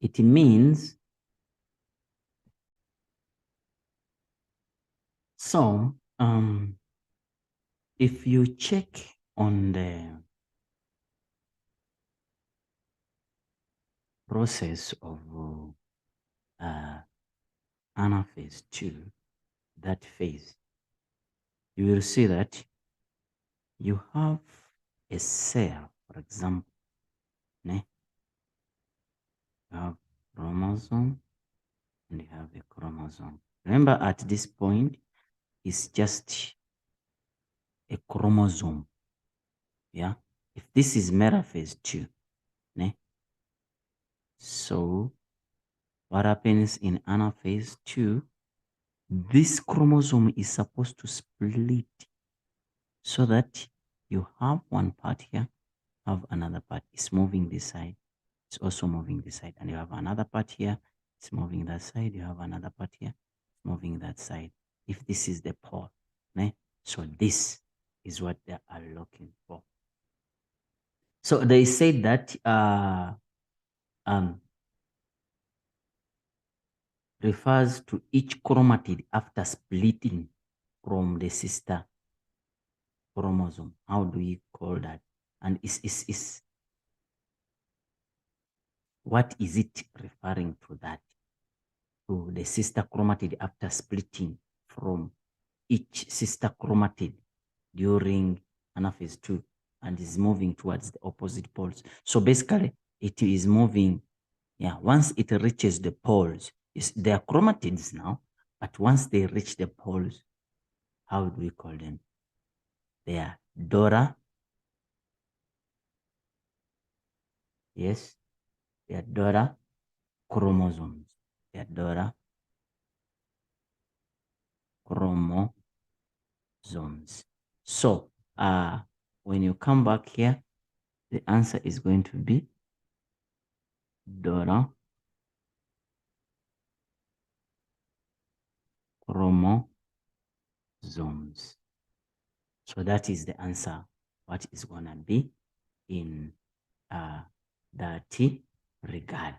It means so if you check on the process of anaphase 2, that phase, you will see that you have a cell, for example, ne? You have chromosome and you have a chromosome. Remember, at this point, it's just a chromosome. Yeah. If this is metaphase 2, ne? So what happens in anaphase 2? This chromosome is supposed to split so that you have one part here, have another part. It's moving this side. It's also moving this side. And you have another part here. It's moving that side. You have another part here. It's moving that side. If this is the pole, né? So this is what they are looking for. So they said that refers to each chromatid after splitting from the sister chromosome. How do we call that? And what is it referring to that? To the sister chromatid after splitting from each sister chromatid during anaphase 2 and is moving towards the opposite poles. So basically, it is moving, once it reaches the poles, they are chromatids now, but once they reach the poles, how do we call them? They are daughter, yes, they are daughter chromosomes. They are daughter chromosomes. So, when you come back here, the answer is going to be daughter chromosomes. So that is the answer. What is going to be in that regard.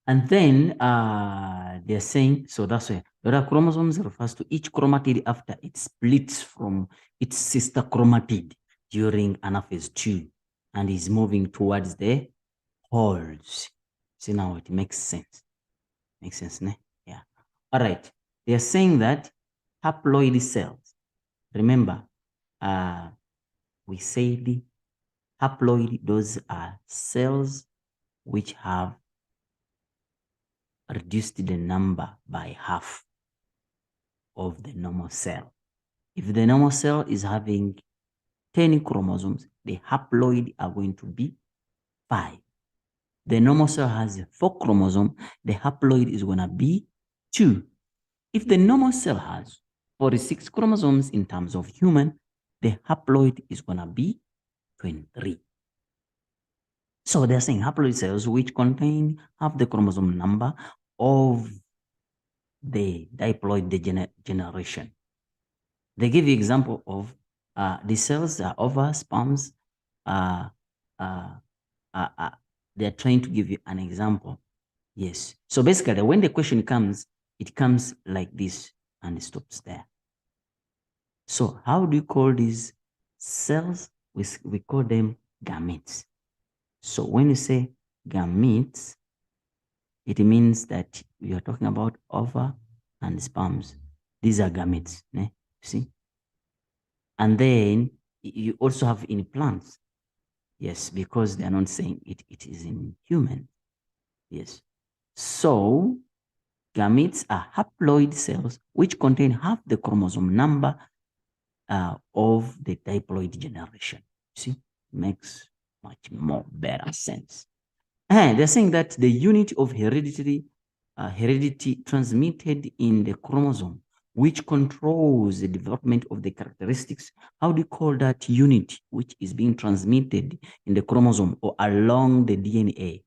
And then they're saying, so that's why daughter chromosomes refers to each chromatid after it splits from its sister chromatid during anaphase 2 and is moving towards the poles. See, now it makes sense. Makes sense, ne? Yeah. All right. They are saying that haploid cells, remember, we said haploid, those are cells which have reduced the number by half of the normal cell. If the normal cell is having 10 chromosomes, the haploid are going to be 5. The normal cell has 4 chromosomes, the haploid is going to be 2. If the normal cell has 46 chromosomes in terms of human, the haploid is going to be 23. So they're saying haploid cells which contain half the chromosome number of the diploid generation. They give you example of the cells are over sperms. They're trying to give you an example. Yes. So basically, when the question comes, it comes like this and it stops there. So how do you call these cells? We call them gametes. So when you say gametes, it means that we are talking about ova and sperms. These are gametes, you see? And then you also have in plants. Yes, because they are not saying it is in human. Yes. So gametes are haploid cells which contain half the chromosome number of the diploid generation. See, makes much more better sense. And they're saying that the unit of heredity transmitted in the chromosome, which controls the development of the characteristics. How do you call that unit which is being transmitted in the chromosome or along the DNA?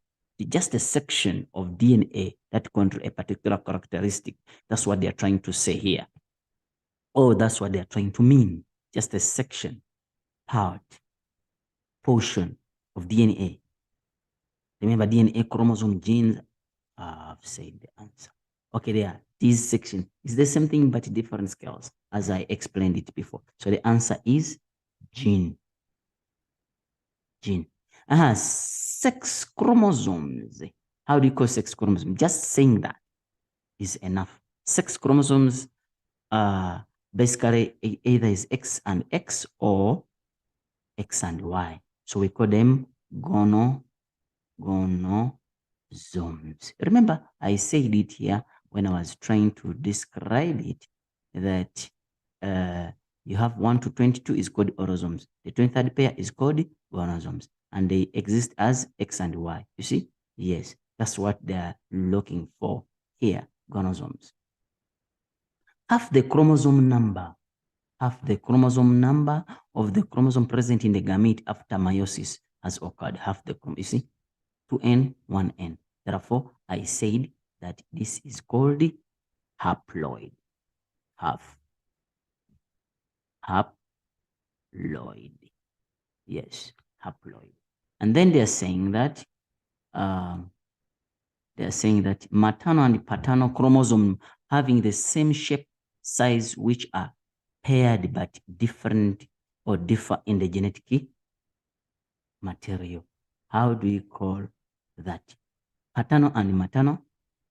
Just a section of DNA that controls a particular characteristic. That's what they're trying to say here. Oh, that's what they're trying to mean. Just a section, portion of DNA. Remember, DNA, chromosome, genes. I've said the answer. Okay, there. This section is the same thing but different scales as I explained it before. So the answer is gene. Gene. Sex chromosomes. How do you call sex chromosomes? Just saying that is enough. Sex chromosomes basically either is X and X or X and Y. So we call them gonosomes. Remember, I said it here when I was trying to describe it that you have 1 to 22 is called autosomes. The 23rd pair is called gonosomes, and they exist as X and Y. You see? Yes, that's what they're looking for here, gonosomes. Half the chromosome number of the chromosome present in the gamete after meiosis has occurred. Half the chromosome, you see, 2N, 1N. Therefore, I said that this is called haploid. Haploid. Yes, haploid. And then they're saying that They are saying that maternal and paternal chromosome having the same shape, size, which are paired but different or differ in the genetic material. How do we call that? Paternal and maternal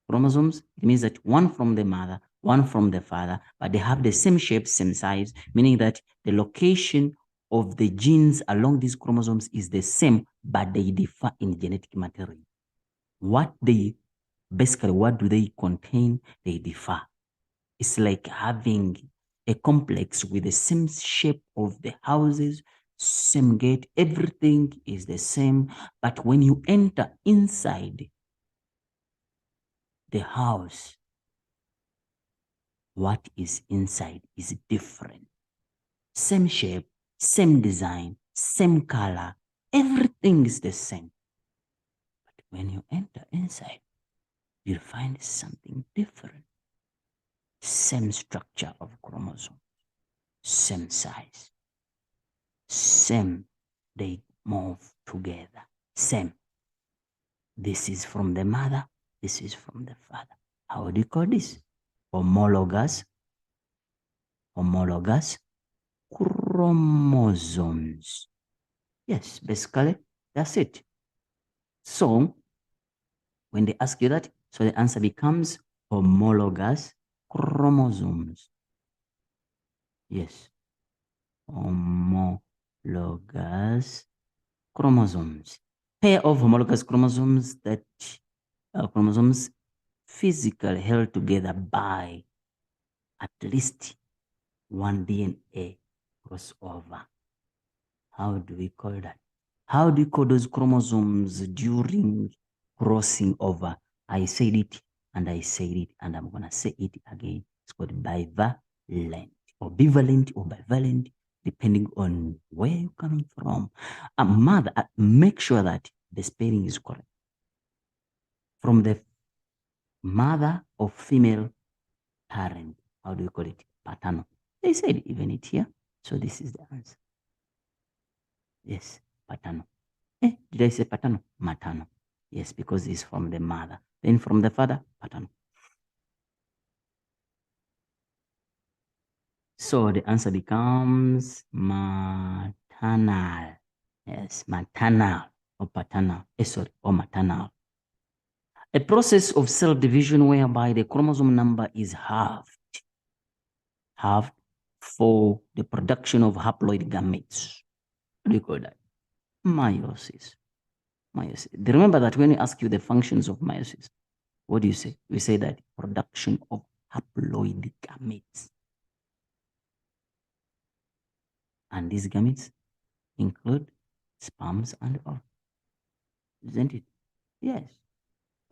chromosomes, it means that one from the mother, one from the father, but they have the same shape, same size, meaning that the location of the genes along these chromosomes is the same, but they differ in genetic material. Basically, what do they contain? They differ. It's like having a complex with the same shape of the houses, same gate, everything is the same. But when you enter inside the house, what is inside is different. Same shape, same design, same color, everything is the same. But when you enter inside, you'll find something different. Same structure of chromosome, same size, same, they move together, same. This is from the mother, this is from the father. How do you call this? Homologous chromosomes. Yes, basically, that's it. So, when they ask you that, so the answer becomes homologous chromosomes. Yes, homologous chromosomes. Pair of homologous chromosomes that chromosomes physically held together by at least one DNA crossover. How do we call that? How do you call those chromosomes during crossing over? I said it and I said it and I'm going to say it again. It's called bivalent or bivalent or bivalent, depending on where you're coming from. Mother, make sure that the spelling is correct. From the mother of female parent, how do you call it? Paternal. They said even it here. So this is the answer. Yes, paternal. Did I say paternal? Maternal. Yes, because it's from the mother. Then from the father, paternal. So the answer becomes maternal. Yes, maternal or paternal. Sorry, or maternal. A process of cell division whereby the chromosome number is halved for the production of haploid gametes. What do you call that? Meiosis. Meiosis. Remember that when we ask you the functions of meiosis, what do you say? We say that production of haploid gametes. And these gametes include sperms and ovaries. Isn't it? Yes.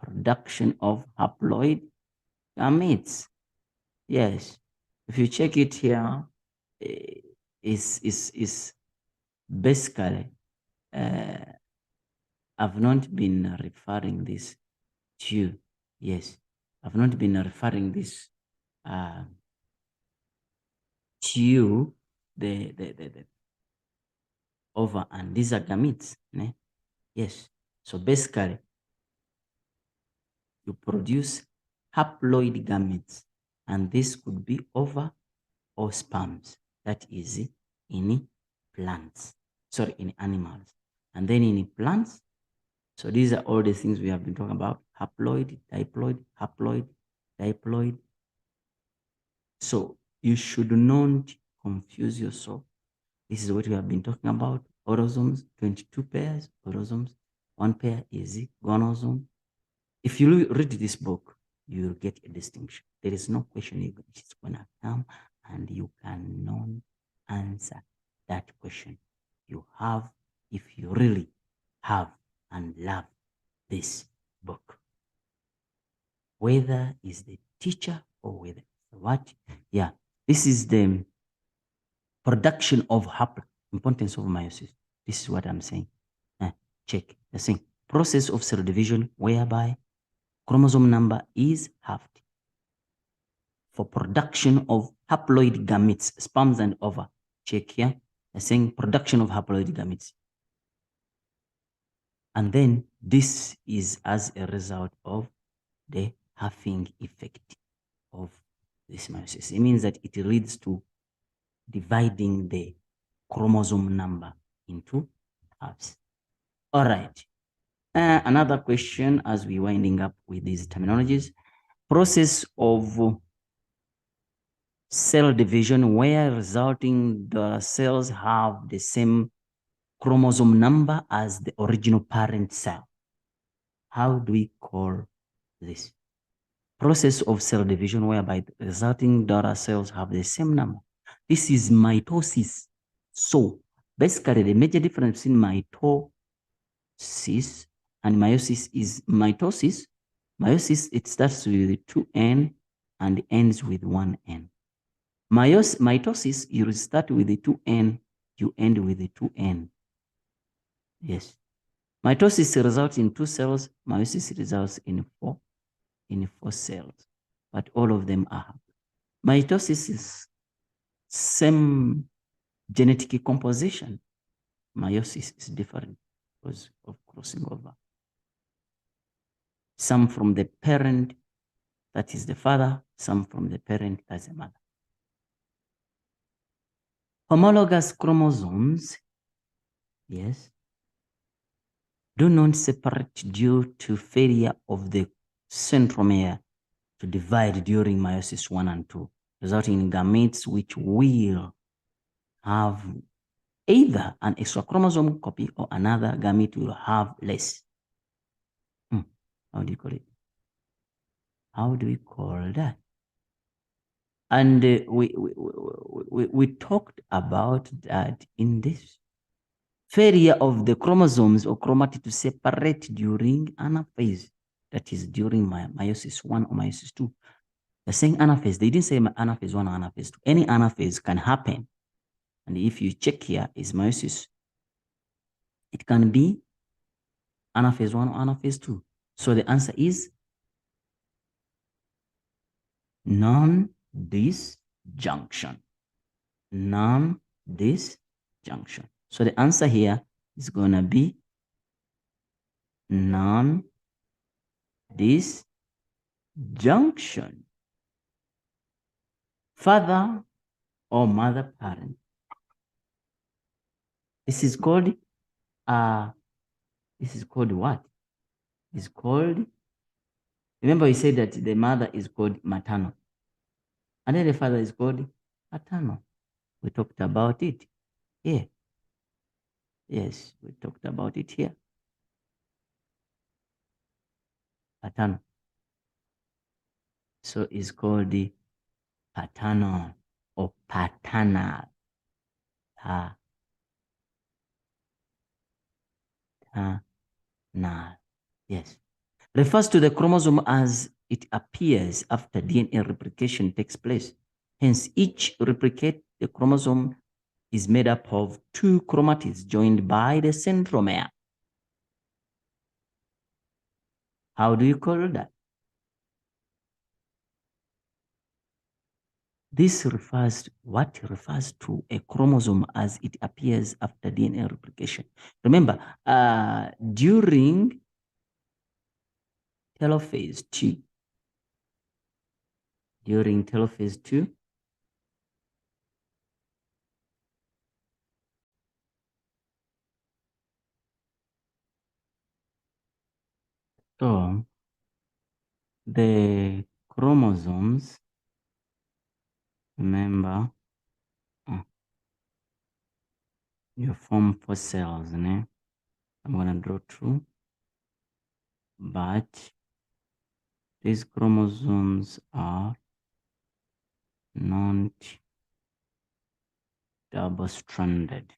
Production of haploid gametes. Yes. If you check it here, is basically I've not been referring this to, yes, I've not been referring this to the ova, and these are gametes. Ne? Yes. So basically, you produce haploid gametes, and this could be ova or sperms. That is in plants. Sorry, in animals. And then in plants, so these are all the things we have been talking about. Haploid, diploid, haploid, diploid. So you should not confuse yourself. This is what we have been talking about. Autosomes, 22 pairs, autosomes. One pair is gonosome. If you read this book, you'll get a distinction. There is no question which is going to come and you cannot answer that question. You have, if you really have and love this book, whether is the teacher or whether what, yeah, this is the production of importance of meiosis. This is what I'm saying. Check the thing. Process of cell division whereby chromosome number is halved for production of haploid gametes, sperms and ova. Check here. They're saying production of haploid gametes. And then this is as a result of the halving effect of this meiosis. It means that it leads to dividing the chromosome number into halves. All right. Another question as we're winding up with these terminologies. Process of cell division where resulting the cells have the same chromosome number as the original parent cell. How do we call this? Process of cell division whereby the resulting daughter cells have the same number. This is mitosis. So basically the major difference in mitosis and meiosis is mitosis. Meiosis, it starts with 2N and ends with 1N. Mitosis, you start with the 2N, you end with the 2N. Yes. Mitosis results in 2 cells, meiosis results in 4 cells, but all of them are. Mitosis is same genetic composition. Meiosis is different because of crossing over. Some from the parent, that is the father, some from the parent, that's the mother. Homologous chromosomes, yes, do not separate due to failure of the centromere to divide during meiosis 1 and 2, resulting in gametes which will have either an extra chromosome copy or another gamete will have less. How do you call it? How do we call that? And we talked about that in this failure of the chromosomes or chromatid to separate during anaphase, that is during meiosis 1 or meiosis 2. They're saying anaphase. They didn't say anaphase 1 or anaphase 2. Any anaphase can happen. And if you check here, is meiosis, it can be anaphase 1 or anaphase 2. So the answer is non-disjunction. Non-disjunction. So the answer here is going to be non-disjunction. Father or mother parent. This is called what? It's called, remember we said that the mother is called maternal. And then the father is called paternal. We talked about it here. Yes, we talked about it here. Paternal. So it's called the paternal or paternal. Paternal. Yes. Refers to the chromosome as it appears after DNA replication takes place. Hence, each replicate the chromosome is made up of 2 chromatids joined by the centromere. How do you call that? This refers to a chromosome as it appears after DNA replication. Remember, during telophase 2, so the chromosomes, remember, you form 4 cells, né? I'm going to draw 2, but these chromosomes are not double-stranded.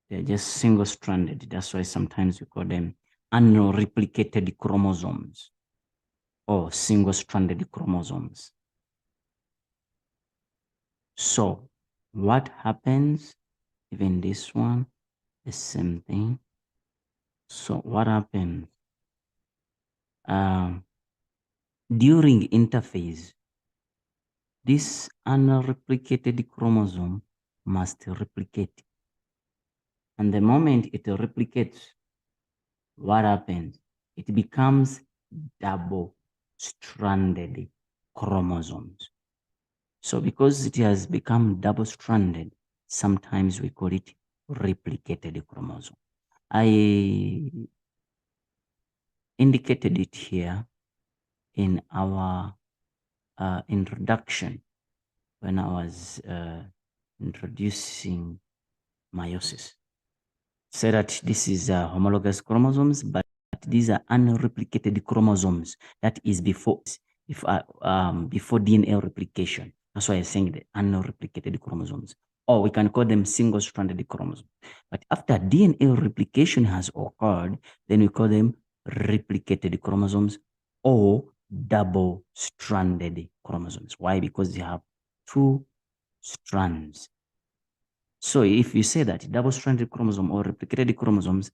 They're just single-stranded. That's why sometimes we call them unreplicated chromosomes or single-stranded chromosomes. So what happens? Even this one, the same thing. So what happens? During interphase, this unreplicated chromosome must replicate. And the moment it replicates, what happens? It becomes double double-stranded chromosomes. So because it has become double-stranded, sometimes we call it replicated chromosome. I indicated it here in our introduction when I was introducing meiosis. Say that this is homologous chromosomes, but these are unreplicated chromosomes. That is before DNA replication. That's why I'm saying the unreplicated chromosomes. Or we can call them single-stranded chromosomes. But after DNA replication has occurred, then we call them replicated chromosomes or double-stranded chromosomes. Why? Because they have two strands. So if you say that double-stranded chromosome or replicated chromosomes,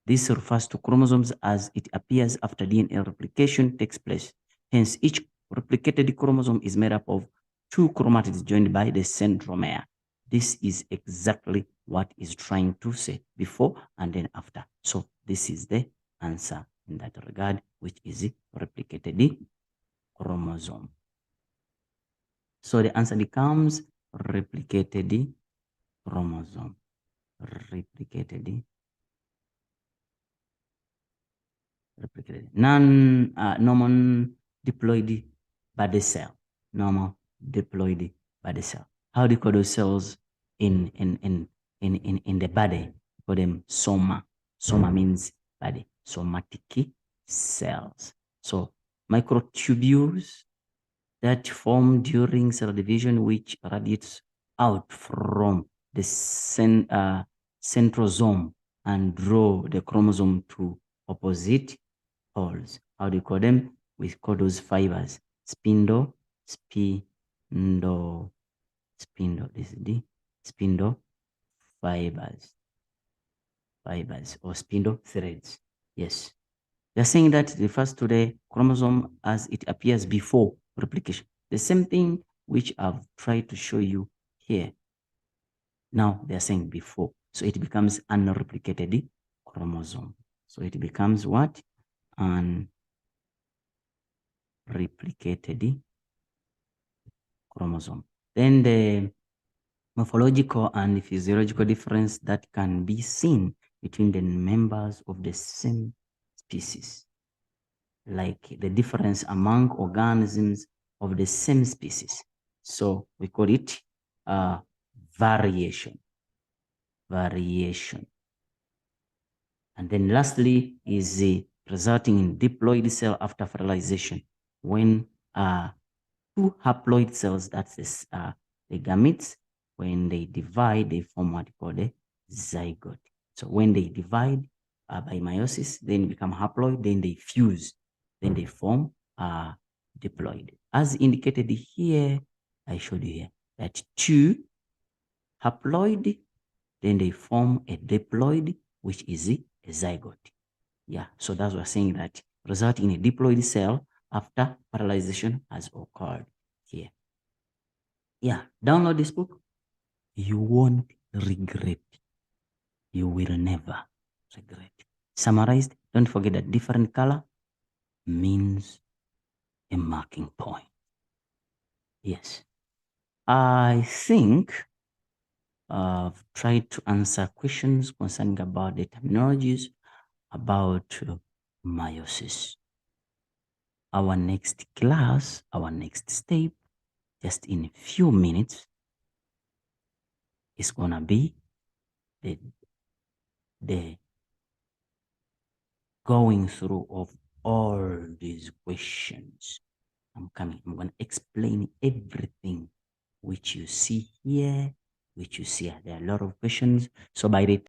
this refers to chromosomes as it appears after DNA replication takes place. Hence, each replicated chromosome is made up of two chromatids joined by the centromere. This is exactly what is trying to say before and then after. So this is the answer in that regard, which is replicated chromosome. So the answer becomes replicated chromosome. Replicated normal diploid body cell. Normal diploid body cell. How do you call those cells in the body? We call them soma. Soma means body. Somatic cells. So microtubules that form during cell division, which radiates out from the centrosome and draw the chromosome to opposite poles. How do you call them? We call those fibers spindle. This is the spindle fibers or spindle threads. Yes. They're saying that it refers to the chromosome as it appears before replication. The same thing which I've tried to show you here. Now they're saying before. So it becomes unreplicated chromosome. So it becomes what? Unreplicated chromosome. Then the morphological and physiological difference that can be seen between the members of the same species, like the difference among organisms of the same species. So we call it variation. And then lastly is resulting in diploid cell after fertilization. When two haploid cells, that's the gametes, when they divide, they form what we call the zygote. So when they divide by meiosis, then become haploid, then they fuse, then they form diploid. As indicated here, I showed you here that two haploid, then they form a diploid, which is a zygote. Yeah, so that's what we're saying, that result in a diploid cell after fertilization has occurred here. Yeah, download this book. You won't regret. You will never regret. Summarized, don't forget that different color means a marking point. Yes. I think I've tried to answer questions concerning about the terminologies about meiosis. Our next class, our next step, just in a few minutes, is gonna be the going through of all these questions. I'm gonna explain everything which you see here, which you see. There are a lot of questions. So by the